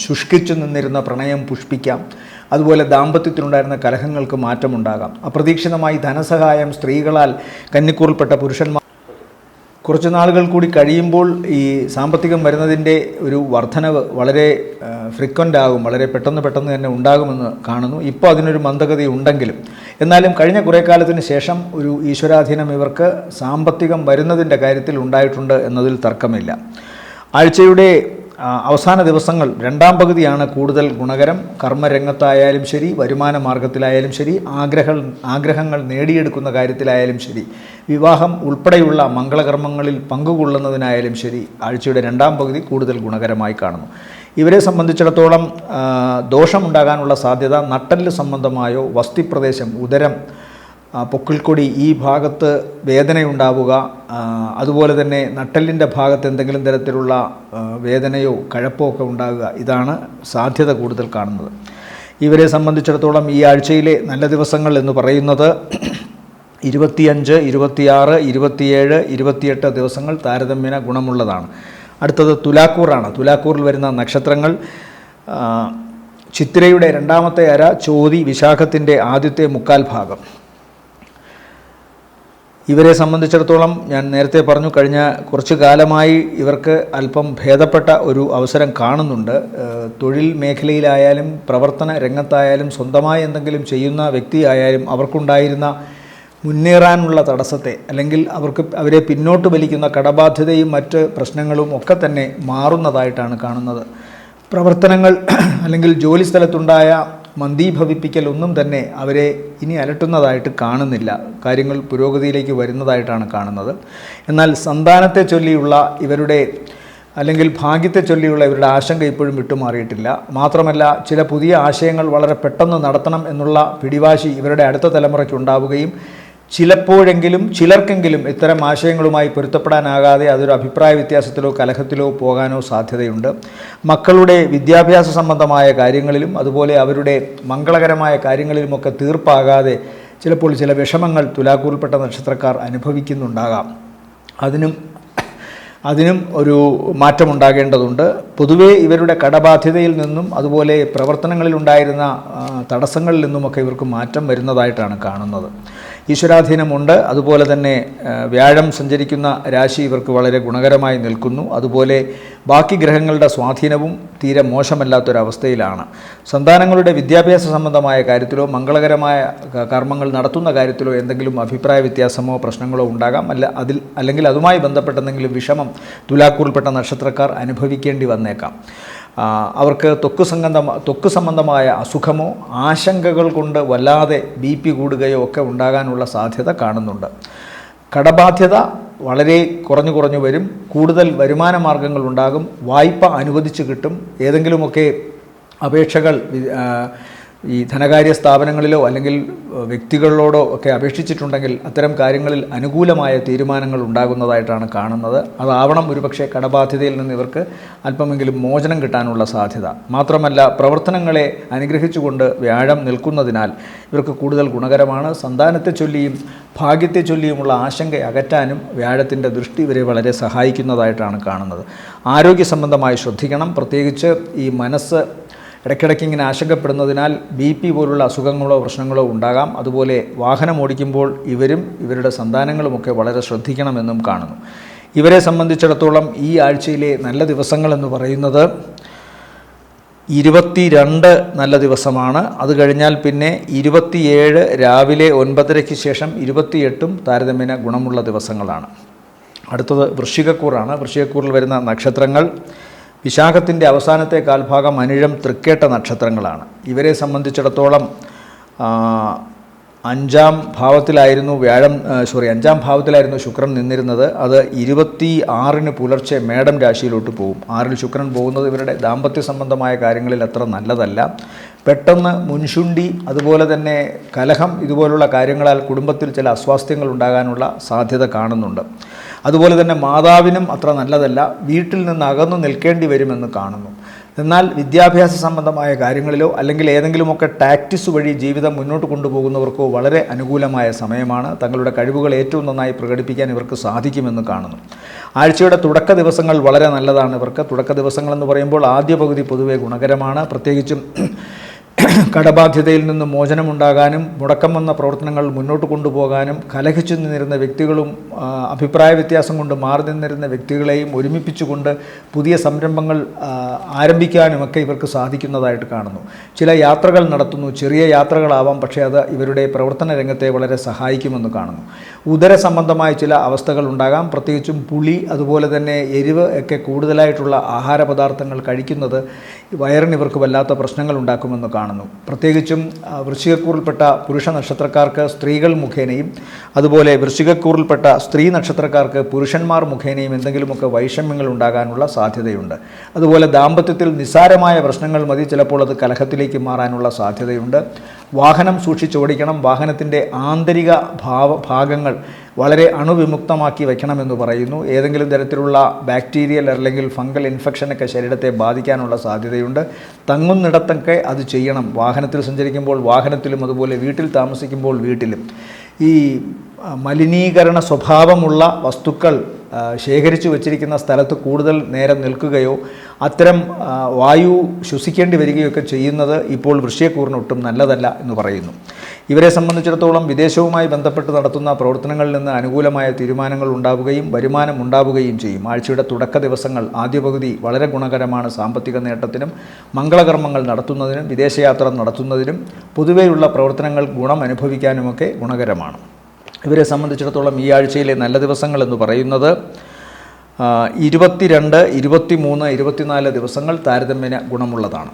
ശുഷ്കിച്ചു നിന്നിരുന്ന പ്രണയം പുഷ്പിക്കാം. അതുപോലെ ദാമ്പത്യത്തിലുണ്ടായിരുന്ന കലഹങ്ങൾക്ക് മാറ്റമുണ്ടാകാം. അപ്രതീക്ഷിതമായി ധനസഹായം സ്ത്രീകളാൽ കന്നിക്കൂറിൽപ്പെട്ട പുരുഷന്മാർ കുറച്ച് നാളുകൾ കൂടി കഴിയുമ്പോൾ ഈ സാമ്പത്തികം വരുന്നതിൻ്റെ ഒരു വർധനവ് വളരെ ഫ്രീക്വൻ്റ് ആകും, വളരെ പെട്ടെന്ന് തന്നെ ഉണ്ടാകുമെന്ന് കാണുന്നു. ഇപ്പോൾ അതിനൊരു മന്ദഗതി ഉണ്ടെങ്കിലും എന്നാലും കഴിഞ്ഞ കുറേ കാലത്തിന് ശേഷം ഒരു ഈശ്വരാധീനം ഇവർക്ക് സാമ്പത്തികം വരുന്നതിൻ്റെ കാര്യത്തിൽ ഉണ്ടായിട്ടുണ്ട് എന്നതിൽ തർക്കമില്ല. ആഴ്ചയുടെ അവസാന ദിവസങ്ങൾ രണ്ടാം പകുതിയാണ് കൂടുതൽ ഗുണകരം. കർമ്മരംഗത്തായാലും ശരി, വരുമാന മാർഗത്തിലായാലും ശരി, ആഗ്രഹങ്ങൾ നേടിയെടുക്കുന്ന കാര്യത്തിലായാലും ശരി, വിവാഹം ഉൾപ്പെടെയുള്ള മംഗളകർമ്മങ്ങളിൽ പങ്കുകൊള്ളുന്നതിനായാലും ശരി, ആഴ്ചയുടെ രണ്ടാം പകുതി കൂടുതൽ ഗുണകരമായി കാണുന്നു. ഇവരെ സംബന്ധിച്ചിടത്തോളം ദോഷമുണ്ടാകാനുള്ള സാധ്യത നട്ടെല്ല് സംബന്ധമായോ വസ്തിപ്രദേശം, ഉദരം, പൊക്കിൾക്കൊടി ഈ ഭാഗത്ത് വേദനയുണ്ടാവുക, അതുപോലെ തന്നെ നട്ടെല്ലിൻ്റെ ഭാഗത്ത് എന്തെങ്കിലും തരത്തിലുള്ള വേദനയോ കഴപ്പോ ഒക്കെ ഉണ്ടാകുക, ഇതാണ് സാധ്യത കൂടുതൽ കാണുന്നത്. ഇവരെ സംബന്ധിച്ചിടത്തോളം ഈ ആഴ്ചയിലെ നല്ല ദിവസങ്ങൾ എന്ന് പറയുന്നത് 25, 26, 27, 28 ദിവസങ്ങൾ താരതമ്യേന ഗുണമുള്ളതാണ്. അടുത്തത് തുലാക്കൂറാണ്. തുലാക്കൂറിൽ വരുന്ന നക്ഷത്രങ്ങൾ ചിത്തിരയുടെ രണ്ടാമത്തെ അര, ചോതി, വിശാഖത്തിൻ്റെ ആദ്യത്തെ മുക്കാൽ ഭാഗം. ഇവരെ സംബന്ധിച്ചിടത്തോളം ഞാൻ നേരത്തെ പറഞ്ഞു, കഴിഞ്ഞ കുറച്ചു കാലമായി ഇവർക്ക് അല്പം ഭേദപ്പെട്ട ഒരു അവസരം കാണുന്നുണ്ട്. തൊഴിൽ മേഖലയിലായാലും പ്രവർത്തന രംഗത്തായാലും സ്വന്തമായി എന്തെങ്കിലും ചെയ്യുന്ന വ്യക്തിയായാലും അവർക്കുണ്ടായിരുന്ന മുന്നേറാനുള്ള തടസ്സത്തെ അല്ലെങ്കിൽ അവരെ പിന്നോട്ട് വലിക്കുന്ന കടബാധ്യതയും മറ്റ് പ്രശ്നങ്ങളും ഒക്കെ തന്നെ മാറുന്നതായിട്ടാണ് കാണുന്നത്. പ്രവർത്തനങ്ങൾ അല്ലെങ്കിൽ ജോലി സ്ഥലത്തുണ്ടായ മന്ദീഭവിപ്പിക്കൽ ഒന്നും തന്നെ അവരെ ഇനി അലട്ടുന്നതായിട്ട് കാണുന്നില്ല. കാര്യങ്ങൾ പുരോഗതിയിലേക്ക് വരുന്നതായിട്ടാണ് കാണുന്നത്. എന്നാൽ സന്താനത്തെ ചൊല്ലിയുള്ള ഇവരുടെ അല്ലെങ്കിൽ ഭാഗ്യത്തെ ചൊല്ലിയുള്ള ഇവരുടെ ആശങ്ക ഇപ്പോഴും വിട്ടുമാറിയിട്ടില്ല. മാത്രമല്ല, ചില പുതിയ ആശയങ്ങൾ വളരെ പെട്ടെന്ന് നടത്തണം എന്നുള്ള പിടിവാശി ഇവരുടെ അടുത്ത തലമുറയ്ക്ക് ഉണ്ടാവുകയും ചിലപ്പോഴെങ്കിലും ചിലർക്കെങ്കിലും ഇത്തരം ആശയങ്ങളുമായി പൊരുത്തപ്പെടാനാകാതെ അതൊരു അഭിപ്രായ വ്യത്യാസത്തിലോ കലഹത്തിലോ പോകാനോ സാധ്യതയുണ്ട്. മക്കളുടെ വിദ്യാഭ്യാസ സംബന്ധമായ കാര്യങ്ങളിലും അതുപോലെ അവരുടെ മംഗളകരമായ കാര്യങ്ങളിലുമൊക്കെ തീർപ്പാകാതെ ചിലപ്പോൾ ചില വിഷമങ്ങൾ തുലാക്കൂറിൽപ്പെട്ട നക്ഷത്രക്കാർ അനുഭവിക്കുന്നുണ്ടാകാം. അതിനും ഒരു മാറ്റമുണ്ടാകേണ്ടതുണ്ട്. പൊതുവേ ഇവരുടെ കടബാധ്യതയിൽ നിന്നും അതുപോലെ പ്രവർത്തനങ്ങളിലുണ്ടായിരുന്ന തടസ്സങ്ങളിൽ നിന്നുമൊക്കെ ഇവർക്ക് മാറ്റം വരുന്നതായിട്ടാണ് കാണുന്നത്. ഈശ്വരാധീനമുണ്ട്. അതുപോലെ തന്നെ വ്യാഴം സഞ്ചരിക്കുന്ന രാശി ഇവർക്ക് വളരെ ഗുണകരമായി നിൽക്കുന്നു. അതുപോലെ ബാക്കി ഗ്രഹങ്ങളുടെ സ്വാധീനവും തീരെ മോശമല്ലാത്തൊരവസ്ഥയിലാണ്. സന്താനങ്ങളുടെ വിദ്യാഭ്യാസ സംബന്ധമായ കാര്യത്തിലോ മംഗളകരമായ കർമ്മങ്ങൾ നടത്തുന്ന കാര്യത്തിലോ എന്തെങ്കിലും അഭിപ്രായ വ്യത്യാസമോ പ്രശ്നങ്ങളോ ഉണ്ടാകാം. അല്ലെങ്കിൽ അതുമായി ബന്ധപ്പെട്ടെന്തെങ്കിലും വിഷമം തുലാക്കൂറിൽപ്പെട്ട നക്ഷത്രക്കാർ അനുഭവിക്കേണ്ടി വന്നേക്കാം. അവർക്ക് ത്വക്ക് സംബന്ധമായ അസുഖമോ ആശങ്കകൾ കൊണ്ട് വല്ലാതെ BP കൂടുകയോ ഒക്കെ ഉണ്ടാകാനുള്ള സാധ്യത കാണുന്നുണ്ട്. കടബാധ്യത വളരെ കുറഞ്ഞു വരും. കൂടുതൽ വരുമാന മാർഗങ്ങൾ ഉണ്ടാകും. വായ്പ അനുവദിച്ച് കിട്ടും. ഏതെങ്കിലുമൊക്കെ അപേക്ഷകൾ ഈ ധനകാര്യ സ്ഥാപനങ്ങളിലോ അല്ലെങ്കിൽ വ്യക്തികളോടോ ഒക്കെ അപേക്ഷിച്ചിട്ടുണ്ടെങ്കിൽ അത്തരം കാര്യങ്ങളിൽ അനുകൂലമായ തീരുമാനങ്ങൾ ഉണ്ടാകുന്നതായിട്ടാണ് കാണുന്നത്. അതാവണം ഒരുപക്ഷെ കടബാധ്യതയിൽ നിന്ന് ഇവർക്ക് അല്പമെങ്കിലും മോചനം കിട്ടാനുള്ള സാധ്യത. മാത്രമല്ല പ്രവർത്തനങ്ങളെ അനുഗ്രഹിച്ചുകൊണ്ട് വ്യാഴം നിൽക്കുന്നതിനാൽ ഇവർക്ക് കൂടുതൽ ഗുണകരമാണ്. സന്താനത്തെ ചൊല്ലിയും ഭാഗ്യത്തെ ചൊല്ലിയുമുള്ള ആശങ്ക അകറ്റാനും വ്യാഴത്തിൻ്റെ ദൃഷ്ടി ഇവരെ വളരെ സഹായിക്കുന്നതായിട്ടാണ് കാണുന്നത്. ആരോഗ്യ സംബന്ധമായി ശ്രദ്ധിക്കണം. പ്രത്യേകിച്ച് ഈ മനസ്സ് ഇടയ്ക്കിടയ്ക്ക് ഇങ്ങനെ ആശങ്കപ്പെടുന്നതിനാൽ BP പോലുള്ള അസുഖങ്ങളോ പ്രശ്നങ്ങളോ ഉണ്ടാകാം. അതുപോലെ വാഹനം ഓടിക്കുമ്പോൾ ഇവരും ഇവരുടെ സന്താനങ്ങളുമൊക്കെ വളരെ ശ്രദ്ധിക്കണമെന്നും കാണുന്നു. ഇവരെ സംബന്ധിച്ചിടത്തോളം ഈ ആഴ്ചയിലെ നല്ല ദിവസങ്ങളെന്ന് പറയുന്നത് 22 നല്ല ദിവസമാണ്. അത് കഴിഞ്ഞാൽ പിന്നെ 27 രാവിലെ 9:30 ശേഷം 28 താരതമ്യേന ഗുണമുള്ള ദിവസങ്ങളാണ്. അടുത്തത് വൃശ്ചികക്കൂറാണ്. വൃശ്ചികക്കൂറിൽ വരുന്ന നക്ഷത്രങ്ങൾ വിശാഖത്തിൻ്റെ അവസാനത്തെ കാൽഭാഗം അനിഴം തൃക്കേട്ട നക്ഷത്രങ്ങളാണ്. ഇവരെ സംബന്ധിച്ചിടത്തോളം 5ാം ഭാവത്തിലായിരുന്നു ശുക്രൻ നിന്നിരുന്നത്. അത് 26 പുലർച്ചെ മേടം രാശിയിലോട്ട് പോകും. 6-ൽ ശുക്രൻ പോകുന്നത് ഇവരുടെ ദാമ്പത്യ സംബന്ധമായ കാര്യങ്ങളിൽ അത്ര നല്ലതല്ല. പെട്ടെന്ന് മുൻശുണ്ടി, അതുപോലെ തന്നെ കലഹം, ഇതുപോലുള്ള കാര്യങ്ങളാൽ കുടുംബത്തിൽ ചില അസ്വാസ്ഥ്യങ്ങൾ ഉണ്ടാകാനുള്ള സാധ്യത കാണുന്നുണ്ട്. അതുപോലെ തന്നെ മാതാവിനും അത്ര നല്ലതല്ല. വീട്ടിൽ നിന്ന് അകന്നു നിൽക്കേണ്ടി വരുമെന്ന് കാണുന്നു. എന്നാൽ വിദ്യാഭ്യാസ സംബന്ധമായ കാര്യങ്ങളിലോ അല്ലെങ്കിൽ ഏതെങ്കിലുമൊക്കെ ടാക്ടിക്സ് വഴി ജീവിതം മുന്നോട്ട് കൊണ്ടുപോകുന്നവർക്കോ വളരെ അനുകൂലമായ സമയമാണ്. തങ്ങളുടെ കഴിവുകൾ ഏറ്റവും നന്നായി പ്രകടിപ്പിക്കാൻ ഇവർക്ക് സാധിക്കുമെന്ന് കാണുന്നു. ആഴ്ചയുടെ തുടക്ക ദിവസങ്ങൾ വളരെ നല്ലതാണ് ഇവർക്ക്. തുടക്ക ദിവസങ്ങളെന്ന് പറയുമ്പോൾ ആദ്യ പകുതി പൊതുവെ ഗുണകരമാണ്. പ്രത്യേകിച്ചും കടബാധ്യതയിൽ നിന്ന് മോചനമുണ്ടാകാനും മുടക്കം വന്ന പ്രവർത്തനങ്ങൾ മുന്നോട്ട് കൊണ്ടുപോകാനും കലഹിച്ചു നിന്നിരുന്ന വ്യക്തികളും അഭിപ്രായ വ്യത്യാസം കൊണ്ട് മാറി നിന്നിരുന്ന വ്യക്തികളെയും ഒരുമിപ്പിച്ചുകൊണ്ട് പുതിയ സംരംഭങ്ങൾ ആരംഭിക്കാനുമൊക്കെ ഇവർക്ക് സാധിക്കുന്നതായിട്ട് കാണുന്നു. ചില യാത്രകൾ നടത്തുന്നു. ചെറിയ യാത്രകളാവാം, പക്ഷേ അത് ഇവരുടെ പ്രവർത്തന രംഗത്തെ വളരെ സഹായിക്കുമെന്ന് കാണുന്നു. ഉദര സംബന്ധമായ ചില അവസ്ഥകൾ ഉണ്ടാകാം. പ്രത്യേകിച്ചും പുളി, അതുപോലെ തന്നെ എരിവ് ഒക്കെ കൂടുതലായിട്ടുള്ള ആഹാര പദാർത്ഥങ്ങൾ കഴിക്കുന്നത് വയറിന് ഇവർക്ക് വല്ലാത്ത പ്രശ്നങ്ങൾ ഉണ്ടാക്കുമെന്ന് കാണുന്നു. പ്രത്യേകിച്ചും വൃശ്ചികക്കൂറിൽപ്പെട്ട പുരുഷ നക്ഷത്രക്കാർക്ക് സ്ത്രീകൾ മുഖേനയും അതുപോലെ വൃശ്ചികക്കൂറിൽപ്പെട്ട സ്ത്രീ നക്ഷത്രക്കാർക്ക് പുരുഷന്മാർ മുഖേനയും എന്തെങ്കിലുമൊക്കെ വൈഷമ്യങ്ങൾ ഉണ്ടാകാനുള്ള സാധ്യതയുണ്ട്. അതുപോലെ ദാമ്പത്യത്തിൽ നിസ്സാരമായ പ്രശ്നങ്ങൾ മതി ചിലപ്പോൾ അത് കലഹത്തിലേക്ക് മാറാനുള്ള സാധ്യതയുണ്ട്. വാഹനം സൂക്ഷിച്ചോടിക്കണം. വാഹനത്തിൻ്റെ ആന്തരിക ഭാഗങ്ങൾ വളരെ അണുവിമുക്തമാക്കി വയ്ക്കണമെന്ന് പറയുന്നു. ഏതെങ്കിലും തരത്തിലുള്ള ബാക്ടീരിയൽ അല്ലെങ്കിൽ ഫംഗൽ ഇൻഫെക്ഷനൊക്കെ ശരീരത്തെ ബാധിക്കാനുള്ള സാധ്യതയുണ്ട്. തങ്ങുന്നിടത്തൊക്കെ അത് ചെയ്യണം. വാഹനത്തിൽ സഞ്ചരിക്കുമ്പോൾ വാഹനത്തിലും അതുപോലെ വീട്ടിൽ താമസിക്കുമ്പോൾ വീട്ടിലും. ഈ മലിനീകരണ സ്വഭാവമുള്ള വസ്തുക്കൾ ശേഖരിച്ചു വച്ചിരിക്കുന്ന സ്ഥലത്ത് കൂടുതൽ നേരം നിൽക്കുകയോ അത്തരം വായു ശ്വസിക്കേണ്ടി വരികയൊക്കെ ചെയ്യുന്നത് ഇപ്പോൾ വൃശ്ചികക്കൂറിന് ഒട്ടും നല്ലതല്ല എന്ന് പറയുന്നു. ഇവരെ സംബന്ധിച്ചിടത്തോളം വിദേശവുമായി ബന്ധപ്പെട്ട് നടത്തുന്ന പ്രവർത്തനങ്ങളിൽ നിന്ന് അനുകൂലമായ തീരുമാനങ്ങൾ ഉണ്ടാവുകയും വരുമാനം ഉണ്ടാവുകയും ചെയ്യും. ആഴ്ചയുടെ തുടക്ക ദിവസങ്ങൾ ആദ്യ പകുതി വളരെ ഗുണകരമാണ്. സാമ്പത്തിക നേട്ടത്തിനും മംഗളകർമ്മങ്ങൾ നടത്തുന്നതിനും വിദേശയാത്ര നടത്തുന്നതിനും പൊതുവെയുള്ള പ്രവർത്തനങ്ങൾ ഗുണം അനുഭവിക്കാനുമൊക്കെ ഗുണകരമാണ്. ഇവരെ സംബന്ധിച്ചിടത്തോളം ഈ ആഴ്ചയിലെ നല്ല ദിവസങ്ങൾ എന്ന് പറയുന്നത് 22, 23, 24 ദിവസങ്ങൾ താരതമ്യേന ഗുണമുള്ളതാണ്.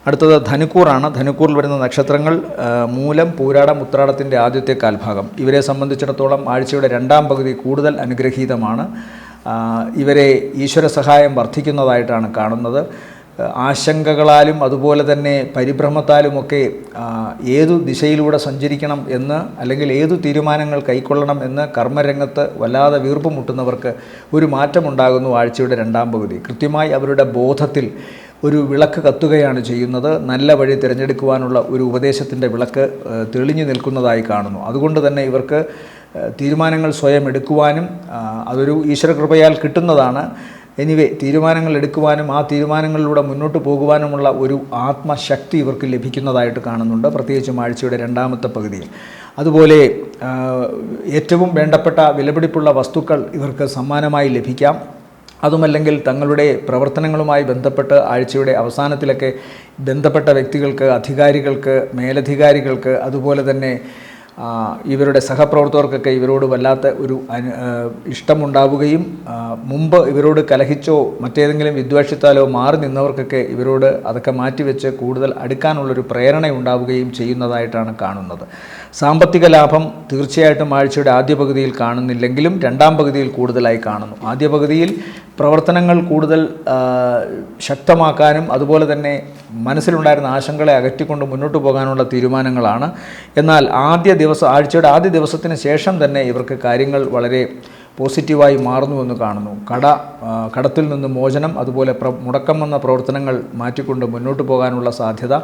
അടുത്തത് ധനുക്കൂറാണ്. ധനുക്കൂറിൽ വരുന്ന നക്ഷത്രങ്ങൾ മൂലം, പൂരാടം, ഉത്രാടത്തിൻ്റെ ആദ്യത്തെ കാൽഭാഗം. ഇവരെ സംബന്ധിച്ചിടത്തോളം ആഴ്ചയുടെ 2ാം പകുതി കൂടുതൽ അനുഗ്രഹീതമാണ്. ഇവരെ ഈശ്വര സഹായം വർദ്ധിക്കുന്നതായിട്ടാണ് കാണുന്നത്. ആശങ്കകളാലും അതുപോലെ തന്നെ പരിഭ്രമത്താലുമൊക്കെ ഏതു ദിശയിലൂടെ സഞ്ചരിക്കണം എന്ന് അല്ലെങ്കിൽ ഏതു തീരുമാനങ്ങൾ കൈക്കൊള്ളണം എന്ന് കർമ്മരംഗത്ത് വല്ലാതെ വീർപ്പ് മുട്ടുന്നവർക്ക് ഒരു മാറ്റമുണ്ടാകുന്നു ആഴ്ചയുടെ 2ാം പകുതി. കൃത്യമായി അവരുടെ ബോധത്തിൽ ഒരു വിളക്ക് കത്തുകയാണ് ചെയ്യുന്നത്. നല്ല വഴി തിരഞ്ഞെടുക്കുവാനുള്ള ഒരു ഉപദേശത്തിൻ്റെ വിളക്ക് തെളിഞ്ഞു നിൽക്കുന്നതായി കാണുന്നു. അതുകൊണ്ട് തന്നെ ഇവർക്ക് തീരുമാനങ്ങൾ സ്വയം എടുക്കുവാനും അതൊരു ഈശ്വരകൃപയാൽ കിട്ടുന്നതാണ്. തീരുമാനങ്ങൾ എടുക്കുവാനും ആ തീരുമാനങ്ങളിലൂടെ മുന്നോട്ട് പോകുവാനുമുള്ള ഒരു ആത്മശക്തി ഇവർക്ക് ലഭിക്കുന്നതായിട്ട് കാണുന്നുണ്ട്, പ്രത്യേകിച്ചും ആഴ്ചയുടെ 2ാമത്തെ പകുതിയിൽ. അതുപോലെ ഏറ്റവും വേണ്ടപ്പെട്ട വിലപിടിപ്പുള്ള വസ്തുക്കൾ ഇവർക്ക് സമ്മാനമായി ലഭിക്കാം. അതുമല്ലെങ്കിൽ തങ്ങളുടെ പ്രവർത്തനങ്ങളുമായി ബന്ധപ്പെട്ട് ആഴ്ചയുടെ അവസാനത്തിലൊക്കെ ബന്ധപ്പെട്ട വ്യക്തികൾക്ക്, അധികാരികൾക്ക്, മേലധികാരികൾക്ക്, അതുപോലെ തന്നെ ഇവരുടെ സഹപ്രവർത്തകർക്കൊക്കെ ഇവരോട് വല്ലാത്ത ഒരു ഇഷ്ടമുണ്ടാവുകയും മുമ്പ് ഇവരോട് കലഹിച്ചോ മറ്റേതെങ്കിലും വിദ്വേഷത്താലോ മാറി നിന്നവർക്കൊക്കെ ഇവരോട് അതൊക്കെ മാറ്റിവെച്ച് കൂടുതൽ അടുക്കാനുള്ളൊരു പ്രേരണ ഉണ്ടാവുകയും ചെയ്യുന്നതായിട്ടാണ് കാണുന്നത്. സാമ്പത്തിക ലാഭം തീർച്ചയായിട്ടും ആഴ്ചയുടെ ആദ്യ പകുതിയിൽ കാണുന്നില്ലെങ്കിലും രണ്ടാം പകുതിയിൽ കൂടുതലായി കാണുന്നു. ആദ്യ പകുതിയിൽ പ്രവർത്തനങ്ങൾ കൂടുതൽ ശക്തമാക്കാനും അതുപോലെ തന്നെ മനസ്സിലുണ്ടായിരുന്ന ആശങ്കകളെ അകറ്റിക്കൊണ്ട് മുന്നോട്ട് പോകാനുള്ള തീരുമാനങ്ങളാണ്. എന്നാൽ ആഴ്ചയുടെ ആദ്യ ദിവസത്തിന് ശേഷം തന്നെ ഇവർക്ക് കാര്യങ്ങൾ വളരെ പോസിറ്റീവായി മാറുന്നുവെന്ന് കാണുന്നു. കടത്തിൽ നിന്ന് മോചനം, അതുപോലെ മുടക്കം വന്ന പ്രവർത്തനങ്ങൾ മാറ്റിക്കൊണ്ട് മുന്നോട്ട് പോകാനുള്ള സാധ്യത,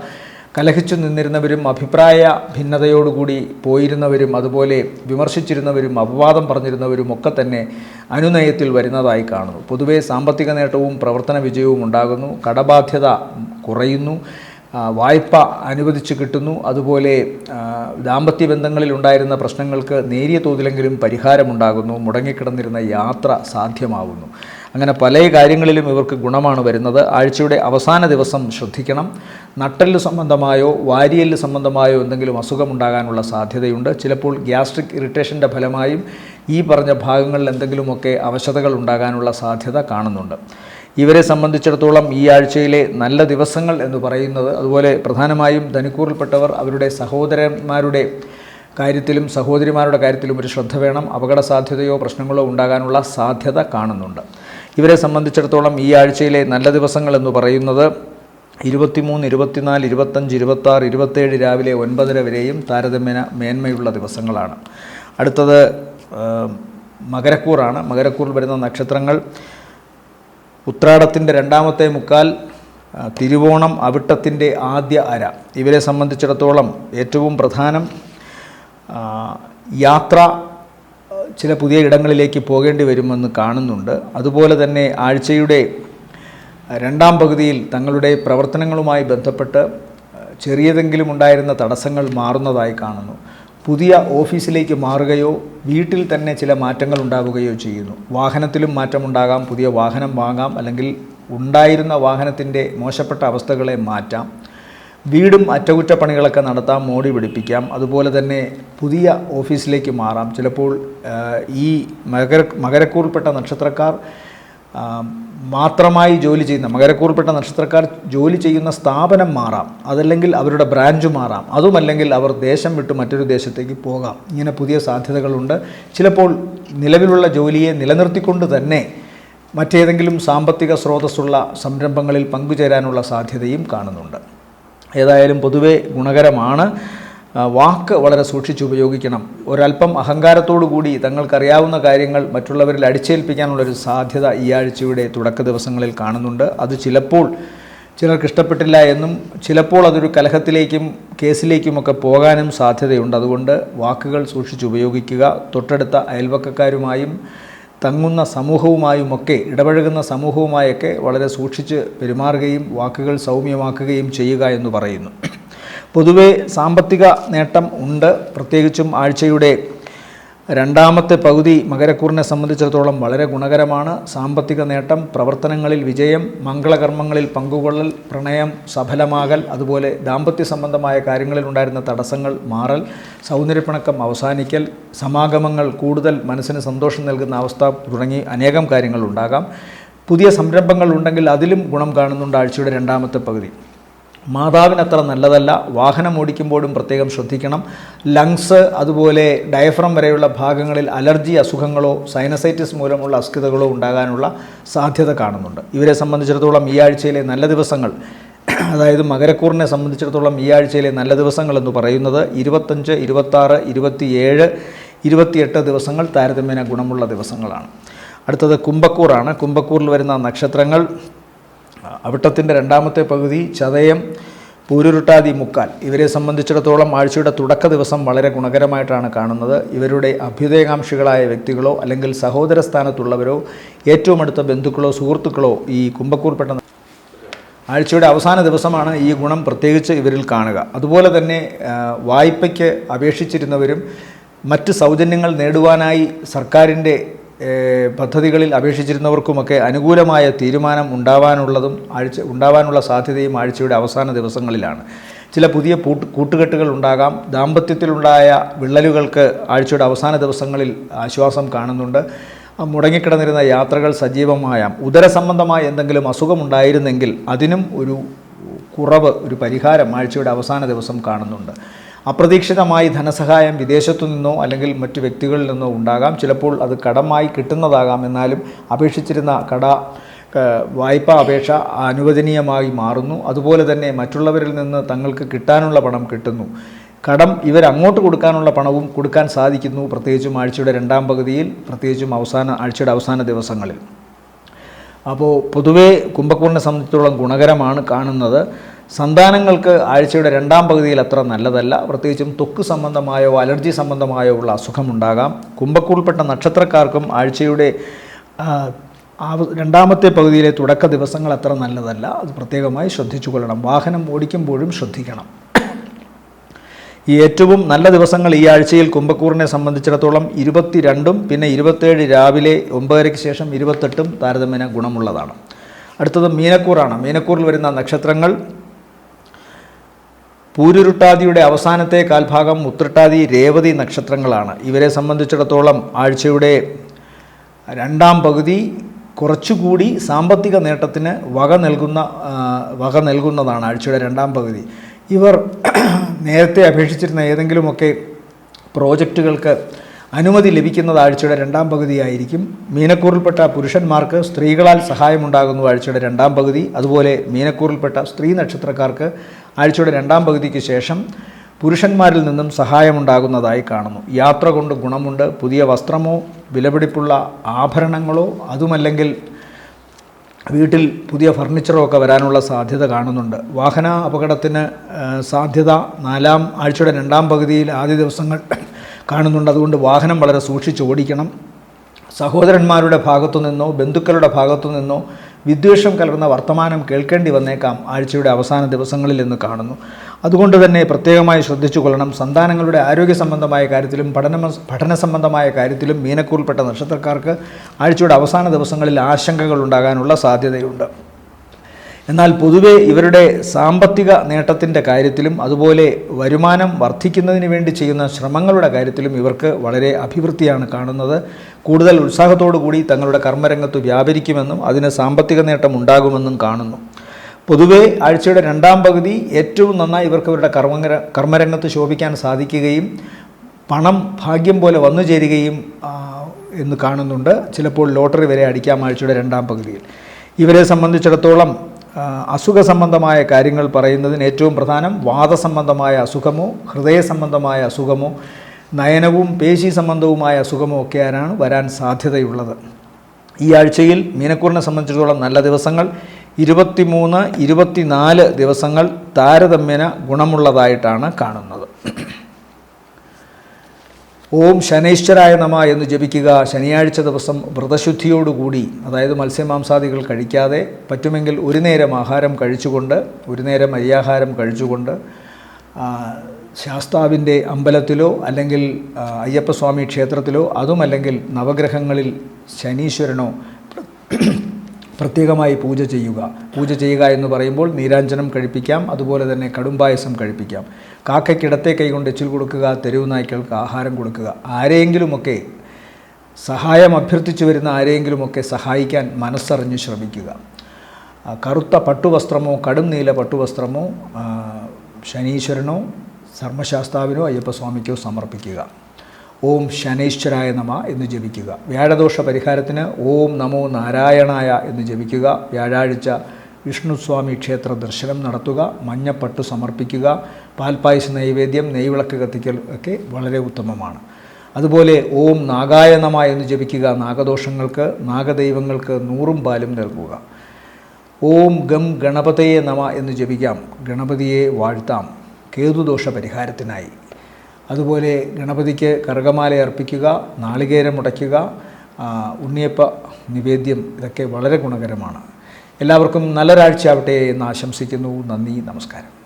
കലഹിച്ചു നിന്നിരുന്നവരും അഭിപ്രായ ഭിന്നതയോടുകൂടി പോയിരുന്നവരും അതുപോലെ വിമർശിച്ചിരുന്നവരും അപവാദം പറഞ്ഞിരുന്നവരും ഒക്കെ തന്നെ അനുനയത്തിൽ വരുന്നതായി കാണുന്നു. പൊതുവെ സാമ്പത്തിക നേട്ടവും പ്രവർത്തന വിജയവും ഉണ്ടാകുന്നു. കടബാധ്യത കുറയുന്നു. വായ്പ അനുവദിച്ച് കിട്ടുന്നു. അതുപോലെ ദാമ്പത്യ ബന്ധങ്ങളിൽ ഉണ്ടായിരുന്ന പ്രശ്നങ്ങൾക്ക് നേരിയ തോതിലെങ്കിലും പരിഹാരമുണ്ടാകുന്നു. മുടങ്ങിക്കിടന്നിരുന്ന യാത്ര സാധ്യമാകുന്നു. അങ്ങനെ പല കാര്യങ്ങളിലും ഇവർക്ക് ഗുണമാണ് വരുന്നത്. ആഴ്ചയുടെ അവസാന ദിവസം ശ്രദ്ധിക്കണം. നട്ടെല്ല് സംബന്ധമായോ വാരിയെല്ല് സംബന്ധമായോ എന്തെങ്കിലും അസുഖമുണ്ടാകാനുള്ള സാധ്യതയുണ്ട്. ചിലപ്പോൾ ഗ്യാസ്ട്രിക് ഇറിറ്റേഷൻ്റെ ഫലമായും ഈ പറഞ്ഞ ഭാഗങ്ങളിൽ എന്തെങ്കിലുമൊക്കെ അവശതകൾ ഉണ്ടാകാനുള്ള സാധ്യത കാണുന്നുണ്ട്. ഇവരെ സംബന്ധിച്ചിടത്തോളം ഈ ആഴ്ചയിലെ നല്ല ദിവസങ്ങൾ എന്ന് പറയുന്നത്, അതുപോലെ പ്രധാനമായും ധനുക്കൂറിൽപ്പെട്ടവർ അവരുടെ സഹോദരന്മാരുടെ കാര്യത്തിലും സഹോദരിമാരുടെ കാര്യത്തിലും ഒരു ശ്രദ്ധ വേണം. അപകട സാധ്യതയോ പ്രശ്നങ്ങളോ ഉണ്ടാകാനുള്ള സാധ്യത കാണുന്നുണ്ട്. ഇവരെ സംബന്ധിച്ചിടത്തോളം ഈ ആഴ്ചയിലെ നല്ല ദിവസങ്ങൾ എന്ന് പറയുന്നത് 23, 24, 25, 26, 27 രാവിലെ 9:30 വരെയും താരതമ്യേന മേന്മയുള്ള ദിവസങ്ങളാണ്. അടുത്തത് മകരക്കൂറാണ്. മകരക്കൂറിൽ വരുന്ന നക്ഷത്രങ്ങൾ ഉത്രാടത്തിൻ്റെ രണ്ടാമത്തെ മുക്കാൽ, തിരുവോണം, അവിട്ടത്തിൻ്റെ ആദ്യ അര. ഇവരെ സംബന്ധിച്ചിടത്തോളം ഏറ്റവും പ്രധാനം യാത്ര, ചില പുതിയ ഇടങ്ങളിലേക്ക് പോകേണ്ടി വരുമെന്ന് കാണുന്നുണ്ട്. അതുപോലെ തന്നെ ആഴ്ചയുടെ രണ്ടാം പകുതിയിൽ തങ്ങളുടെ പ്രവർത്തനങ്ങളുമായി ബന്ധപ്പെട്ട് ചെറിയതെങ്കിലും ഉണ്ടായിരുന്ന തടസ്സങ്ങൾ മാറുന്നതായി കാണുന്നു. പുതിയ ഓഫീസിലേക്ക് മാറുകയോ വീട്ടിൽ തന്നെ ചില മാറ്റങ്ങൾ ഉണ്ടാവുകയോ ചെയ്യുന്നു. വാഹനത്തിലും മാറ്റമുണ്ടാകാം. പുതിയ വാഹനം വാങ്ങാം, അല്ലെങ്കിൽ ഉണ്ടായിരുന്ന വാഹനത്തിൻ്റെ മോശപ്പെട്ട അവസ്ഥകളെ മാറ്റാം. വീടും അറ്റകുറ്റപ്പണികളൊക്കെ നടത്താം, മോടി പിടിപ്പിക്കാം. അതുപോലെ തന്നെ പുതിയ ഓഫീസിലേക്ക് മാറാം. ചിലപ്പോൾ ഈ മകരക്കൂറിൽപ്പെട്ട നക്ഷത്രക്കാർ മാത്രമായി ജോലി ചെയ്യുന്ന മകരക്കൂറിൽപ്പെട്ട നക്ഷത്രക്കാർ ജോലി ചെയ്യുന്ന സ്ഥാപനം മാറാം, അതല്ലെങ്കിൽ അവരുടെ ബ്രാഞ്ച് മാറാം, അതുമല്ലെങ്കിൽ അവർ ദേശം വിട്ട് മറ്റൊരു ദേശത്തേക്ക് പോകാം. ഇങ്ങനെ പുതിയ സാധ്യതകളുണ്ട്. ചിലപ്പോൾ നിലവിലുള്ള ജോലിയെ നിലനിർത്തിക്കൊണ്ട് തന്നെ മറ്റേതെങ്കിലും സാമ്പത്തിക സ്രോതസ്സുള്ള സംരംഭങ്ങളിൽ പങ്കുചേരാനുള്ള സാധ്യതയും കാണുന്നുണ്ട്. ഏതായാലും പൊതുവെ ഗുണകരമാണ്. വാക്ക് വളരെ സൂക്ഷിച്ചുപയോഗിക്കണം. ഒരല്പം അഹങ്കാരത്തോടു കൂടി തങ്ങൾക്കറിയാവുന്ന കാര്യങ്ങൾ മറ്റുള്ളവരിൽ അടിച്ചേൽപ്പിക്കാനുള്ളൊരു സാധ്യത ഈ ആഴ്ചയുടെ തുടക്ക ദിവസങ്ങളിൽ കാണുന്നുണ്ട്. അത് ചിലപ്പോൾ ചിലർക്ക് ഇഷ്ടപ്പെട്ടില്ല എന്നും ചിലപ്പോൾ അതൊരു കലഹത്തിലേക്കും കേസിലേക്കുമൊക്കെ പോകാനും സാധ്യതയുണ്ട്. അതുകൊണ്ട് വാക്കുകൾ സൂക്ഷിച്ചുപയോഗിക്കുക. തൊട്ടടുത്ത അയൽവക്കക്കാരുമായും തങ്ങുന്ന സമൂഹവുമായുമൊക്കെ ഇടപഴകുന്ന സമൂഹവുമായൊക്കെ വളരെ സൂക്ഷിച്ച് പെരുമാറുകയും വാക്കുകൾ സൗമ്യമാക്കുകയും ചെയ്യുക എന്ന് പറയുന്നു. പൊതുവെ സാമ്പത്തിക നേട്ടം ഉണ്ട്. പ്രത്യേകിച്ചും ആഴ്ചയുടെ രണ്ടാമത്തെ പകുതി മകരക്കൂറിനെ സംബന്ധിച്ചിടത്തോളം വളരെ ഗുണകരമാണ്. സാമ്പത്തിക നേട്ടം, പ്രവർത്തനങ്ങളിൽ വിജയം, മംഗളകർമ്മങ്ങളിൽ പങ്കുകൊള്ളൽ, പ്രണയം സഫലമാകൽ, അതുപോലെ ദാമ്പത്യ സംബന്ധമായ കാര്യങ്ങളിൽ ഉണ്ടായിരുന്ന തടസ്സങ്ങൾ മാറൽ, സൗന്ദര്യപ്പിണക്കം അവസാനിക്കൽ, സമാഗമങ്ങൾ കൂടുതൽ മനസ്സിന് സന്തോഷം നൽകുന്ന അവസ്ഥ തുടങ്ങി അനേകം കാര്യങ്ങൾ ഉണ്ടാകാം. പുതിയ സംരംഭങ്ങൾ ഉണ്ടെങ്കിൽ അതിലും ഗുണം കാണുന്നുണ്ട് ആഴ്ചയുടെ രണ്ടാമത്തെ പകുതി. മാതാവിനത്ര നല്ലതല്ല. വാഹനം ഓടിക്കുമ്പോഴും പ്രത്യേകം ശ്രദ്ധിക്കണം. ലങ്സ്, അതുപോലെ ഡയഫ്രം വരെയുള്ള ഭാഗങ്ങളിൽ അലർജി അസുഖങ്ങളോ സൈനസൈറ്റിസ് മൂലമുള്ള അസ്വസ്ഥതകളോ ഉണ്ടാകാനുള്ള സാധ്യത കാണുന്നുണ്ട്. ഇവരെ സംബന്ധിച്ചിടത്തോളം ഈ ആഴ്ചയിലെ നല്ല ദിവസങ്ങൾ, അതായത് മകരക്കൂറിനെ സംബന്ധിച്ചിടത്തോളം ഈ ആഴ്ചയിലെ നല്ല ദിവസങ്ങൾ എന്ന് പറയുന്നത് 25, 26, 27, 28 ദിവസങ്ങൾ താരതമ്യേന ഗുണമുള്ള ദിവസങ്ങളാണ്. അടുത്തത് കുംഭക്കൂറാണ്. കുംഭക്കൂറിൽ വരുന്ന നക്ഷത്രങ്ങൾ അവിട്ടത്തിൻ്റെ രണ്ടാമത്തെ പകുതി, ചതയം, പൂരുരുട്ടാതി, മുക്കാൽ. ഇവരെ സംബന്ധിച്ചിടത്തോളം ആഴ്ചയുടെ തുടക്ക ദിവസം വളരെ ഗുണകരമായിട്ടാണ് കാണുന്നത്. ഇവരുടെ അഭ്യുദയകാംക്ഷികളായ വ്യക്തികളോ അല്ലെങ്കിൽ സഹോദര സ്ഥാനത്തുള്ളവരോ ഏറ്റവും അടുത്ത ബന്ധുക്കളോ സുഹൃത്തുക്കളോ ഈ കുംഭക്കൂറിൽപ്പെട്ട ആഴ്ചയുടെ അവസാന ദിവസമാണ് ഈ ഗുണം പ്രത്യേകിച്ച് ഇവരിൽ കാണുക. അതുപോലെ തന്നെ വായ്പയ്ക്ക് അപേക്ഷിച്ചിരുന്നവരും മറ്റ് സൗജന്യങ്ങൾ നേടുവാനായി സർക്കാരിൻ്റെ പദ്ധതികളിൽ അപേക്ഷിച്ചിരുന്നവർക്കുമൊക്കെ അനുകൂലമായ തീരുമാനം ഉണ്ടാവാനുള്ള സാധ്യതയും ആഴ്ചയുടെ അവസാന ദിവസങ്ങളിലാണ്. ചില പുതിയ കൂട്ടുകെട്ടുകൾ ഉണ്ടാകാം. ദാമ്പത്യത്തിലുണ്ടായ വിള്ളലുകൾക്ക് ആഴ്ചയുടെ അവസാന ദിവസങ്ങളിൽ ആശ്വാസം കാണുന്നുണ്ട്. മുടങ്ങിക്കിടന്നിരുന്ന യാത്രകൾ സജീവമായാം. ഉദരസംബന്ധമായ എന്തെങ്കിലും അസുഖമുണ്ടായിരുന്നെങ്കിൽ അതിനും ഒരു കുറവ്, ഒരു പരിഹാരം ആഴ്ചയുടെ അവസാന ദിവസം കാണുന്നുണ്ട്. അപ്രതീക്ഷിതമായി ധനസഹായം വിദേശത്തു നിന്നോ അല്ലെങ്കിൽ മറ്റു വ്യക്തികളിൽ നിന്നോ ഉണ്ടാകാം. ചിലപ്പോൾ അത് കടമായി കിട്ടുന്നതാകാം. എന്നാലും അപേക്ഷിച്ചിരുന്ന വായ്പാ അപേക്ഷ അനുവദനീയമായി മാറുന്നു. അതുപോലെ തന്നെ മറ്റുള്ളവരിൽ നിന്ന് തങ്ങൾക്ക് കിട്ടാനുള്ള പണം കിട്ടുന്നു. കടം ഇവരങ്ങോട്ട് കൊടുക്കാനുള്ള പണവും കൊടുക്കാൻ സാധിക്കുന്നു, പ്രത്യേകിച്ചും ആഴ്ചയുടെ രണ്ടാം പകുതിയിൽ, പ്രത്യേകിച്ചും ആഴ്ചയുടെ അവസാന ദിവസങ്ങളിൽ. അപ്പോൾ പൊതുവേ കുംഭക്കൂറിനെ സംബന്ധിച്ചിടത്തോളം ഗുണകരമാണ് കാണുന്നത്. സന്താനങ്ങൾക്ക് ആഴ്ചയുടെ രണ്ടാം പകുതിയിൽ അത്ര നല്ലതല്ല. പ്രത്യേകിച്ചും ത്വക്ക് സംബന്ധമായോ അലർജി സംബന്ധമായോ ഉള്ള അസുഖമുണ്ടാകാം. കുംഭക്കൂറിൽപ്പെട്ട നക്ഷത്രക്കാർക്കും ആഴ്ചയുടെ രണ്ടാമത്തെ പകുതിയിലെ തുടക്ക ദിവസങ്ങൾ അത്ര നല്ലതല്ല. അത് പ്രത്യേകമായി ശ്രദ്ധിച്ചു കൊള്ളണം. വാഹനം ഓടിക്കുമ്പോഴും ശ്രദ്ധിക്കണം. ഈ ഏറ്റവും നല്ല ദിവസങ്ങൾ ഈ ആഴ്ചയിൽ കുംഭക്കൂറിനെ സംബന്ധിച്ചിടത്തോളം 22 പിന്നെ 27 രാവിലെ 9:30 ശേഷം 28 താരതമ്യേന ഗുണമുള്ളതാണ്. അടുത്തത് മീനക്കൂറാണ്. മീനക്കൂറിൽ വരുന്ന നക്ഷത്രങ്ങൾ പൂരുരുട്ടാതിയുടെ അവസാനത്തെ കാൽഭാഗം, ഉത്രട്ടാതി, രേവതി നക്ഷത്രങ്ങളാണ്. ഇവരെ സംബന്ധിച്ചിടത്തോളം ആഴ്ചയുടെ രണ്ടാം പകുതി കുറച്ചുകൂടി സാമ്പത്തിക നേട്ടത്തിന് വക നൽകുന്നതാണ് ആഴ്ചയുടെ രണ്ടാം പകുതി. ഇവർ നേരത്തെ അപേക്ഷിച്ചിരുന്ന ഏതെങ്കിലുമൊക്കെ പ്രോജക്റ്റുകൾക്ക് അനുമതി ലഭിക്കുന്നത് ആഴ്ചയുടെ രണ്ടാം പകുതിയായിരിക്കും. മീനക്കൂറിൽപ്പെട്ട പുരുഷന്മാർക്ക് സ്ത്രീകളാൽ സഹായമുണ്ടാകുന്നു ആഴ്ചയുടെ രണ്ടാം പകുതി. അതുപോലെ മീനക്കൂറിൽപ്പെട്ട സ്ത്രീ നക്ഷത്രക്കാർക്ക് ആഴ്ചയുടെ രണ്ടാം പകുതിക്ക് ശേഷം പുരുഷന്മാരിൽ നിന്നും സഹായമുണ്ടാകുന്നതായി കാണുന്നു. യാത്ര കൊണ്ട് ഗുണമുണ്ട്. പുതിയ വസ്ത്രമോ വിലപിടിപ്പുള്ള ആഭരണങ്ങളോ അതുമല്ലെങ്കിൽ വീട്ടിൽ പുതിയ ഫർണിച്ചറോ ഒക്കെ വരാനുള്ള സാധ്യത കാണുന്നുണ്ട്. വാഹന അപകടത്തിന് സാധ്യത ആഴ്ചയുടെ രണ്ടാം പകുതിയിൽ ആദ്യ ദിവസങ്ങൾ കാണുന്നുണ്ട്. അതുകൊണ്ട് വാഹനം വളരെ സൂക്ഷിച്ച് ഓടിക്കണം. സഹോദരന്മാരുടെ ഭാഗത്തു നിന്നോ ബന്ധുക്കളുടെ ഭാഗത്തു നിന്നോ വിദ്വേഷം കലർന്ന വർത്തമാനം കേൾക്കേണ്ടി വന്നേക്കാം ആഴ്ചയുടെ അവസാന ദിവസങ്ങളിൽ എന്ന് കാണുന്നു. അതുകൊണ്ട് തന്നെ പ്രത്യേകമായി ശ്രദ്ധിച്ചു കൊള്ളണം. സന്താനങ്ങളുടെ ആരോഗ്യ സംബന്ധമായ കാര്യത്തിലും പഠന സംബന്ധമായ കാര്യത്തിലും മീനക്കൂറിൽപ്പെട്ട നക്ഷത്രക്കാർക്ക് ആഴ്ചയുടെ അവസാന ദിവസങ്ങളിൽ ആശങ്കകൾ ഉണ്ടാകാനുള്ള സാധ്യതയുണ്ട്. എന്നാൽ പൊതുവെ ഇവരുടെ സാമ്പത്തിക നേട്ടത്തിൻ്റെ കാര്യത്തിലും അതുപോലെ വരുമാനം വർദ്ധിക്കുന്നതിന് വേണ്ടി ചെയ്യുന്ന ശ്രമങ്ങളുടെ കാര്യത്തിലും ഇവർക്ക് വളരെ അഭിവൃദ്ധിയാണ് കാണുന്നത്. കൂടുതൽ ഉത്സാഹത്തോടു കൂടി തങ്ങളുടെ കർമ്മരംഗത്ത് വ്യാപരിക്കുമെന്നും അതിന് സാമ്പത്തിക നേട്ടം ഉണ്ടാകുമെന്നും കാണുന്നു. പൊതുവെ ആഴ്ചയുടെ രണ്ടാം പകുതി ഏറ്റവും നന്നായി ഇവർക്ക് ഇവരുടെ കർമ്മരംഗത്ത് ശോഭിക്കാൻ സാധിക്കുകയും പണം ഭാഗ്യം പോലെ വന്നു ചേരുകയും എന്ന് കാണുന്നുണ്ട്. ചിലപ്പോൾ ലോട്ടറി വരെ അടിക്കാം ആഴ്ചയുടെ രണ്ടാം പകുതിയിൽ. ഇവരെ സംബന്ധിച്ചിടത്തോളം അസുഖ സംബന്ധമായ കാര്യങ്ങൾ പറയുന്നതിന് ഏറ്റവും പ്രധാനം വാതസംബന്ധമായ അസുഖമോ ഹൃദയ സംബന്ധമായ അസുഖമോ നയനവും പേശി സംബന്ധവുമായ അസുഖമോ ഒക്കെയാണ് വരാൻ സാധ്യതയുള്ളത്. ഈ ആഴ്ചയിൽ മീനക്കൂറിനെ സംബന്ധിച്ചിടത്തോളം നല്ല ദിവസങ്ങൾ 23, 24 ദിവസങ്ങൾ താരതമ്യേന ഗുണമുള്ളതായിട്ടാണ് കാണുന്നത്. ഓം ശനൈശ്വരായ നമ എന്ന് ജപിക്കുക. ശനിയാഴ്ച ദിവസം വ്രതശുദ്ധിയോടുകൂടി, അതായത് മത്സ്യമാംസാദികൾ കഴിക്കാതെ, പറ്റുമെങ്കിൽ ഒരു നേരം ആഹാരം കഴിച്ചുകൊണ്ട്, ഒരു നേരം അരിയാഹാരം കഴിച്ചുകൊണ്ട് ശാസ്താവിൻ്റെ അമ്പലത്തിലോ അല്ലെങ്കിൽ അയ്യപ്പസ്വാമി ക്ഷേത്രത്തിലോ അതുമല്ലെങ്കിൽ നവഗ്രഹങ്ങളിൽ ശനീശ്വരനോ പ്രത്യേകമായി പൂജ ചെയ്യുക എന്ന് പറയുമ്പോൾ നീരാഞ്ജനം കഴിപ്പിക്കാം. അതുപോലെ തന്നെ കടുംപായസം കഴിപ്പിക്കാം. കാക്കയ്ക്കിടത്തെ കൈകൊണ്ട് എച്ചിൽ കൊടുക്കുക. തെരുവ് നായ്ക്കൾക്ക് ആഹാരം കൊടുക്കുക. ആരെയെങ്കിലുമൊക്കെ സഹായം അഭ്യർത്ഥിച്ചു വരുന്ന ആരെയെങ്കിലുമൊക്കെ സഹായിക്കാൻ മനസ്സറിഞ്ഞ് ശ്രമിക്കുക. കറുത്ത പട്ടുവസ്ത്രമോ കടും നീല പട്ടുവസ്ത്രമോ ശനീശ്വരനോ ധർമ്മശാസ്താവിനോ അയ്യപ്പസ്വാമിക്കോ സമർപ്പിക്കുക. ഓം ശനൈശ്വരായ നമ എന്ന് ജപിക്കുക. വ്യാഴദോഷ പരിഹാരത്തിന് ഓം നമോ നാരായണായ എന്ന് ജപിക്കുക. വ്യാഴാഴ്ച വിഷ്ണുസ്വാമി ക്ഷേത്ര ദർശനം നടത്തുക. മഞ്ഞപ്പട്ടു സമർപ്പിക്കുക. പാൽപ്പായസ നൈവേദ്യം, നെയ്വിളക്ക് കത്തിക്കൽ ഒക്കെ വളരെ ഉത്തമമാണ്. അതുപോലെ ഓം നാഗായ നമ എന്ന് ജപിക്കുക. നാഗദോഷങ്ങൾക്ക് നാഗദൈവങ്ങൾക്ക് 100 പാലും നൽകുക. ഓം ഗം ഗണപതയെ നമ എന്ന് ജപിക്കാം. ഗണപതിയെ വാഴ്ത്താം കേതുദോഷ പരിഹാരത്തിനായി. അതുപോലെ ഗണപതിക്ക് കറുകമാല അർപ്പിക്കുക, നാളികേരം മുടയ്ക്കുക, ഉണ്ണിയപ്പ നിവേദ്യം, ഇതൊക്കെ വളരെ ഗുണകരമാണ്. എല്ലാവർക്കും നല്ലൊരാഴ്ചയാവട്ടെ എന്ന് ആശംസിക്കുന്നു. നന്ദി, നമസ്കാരം.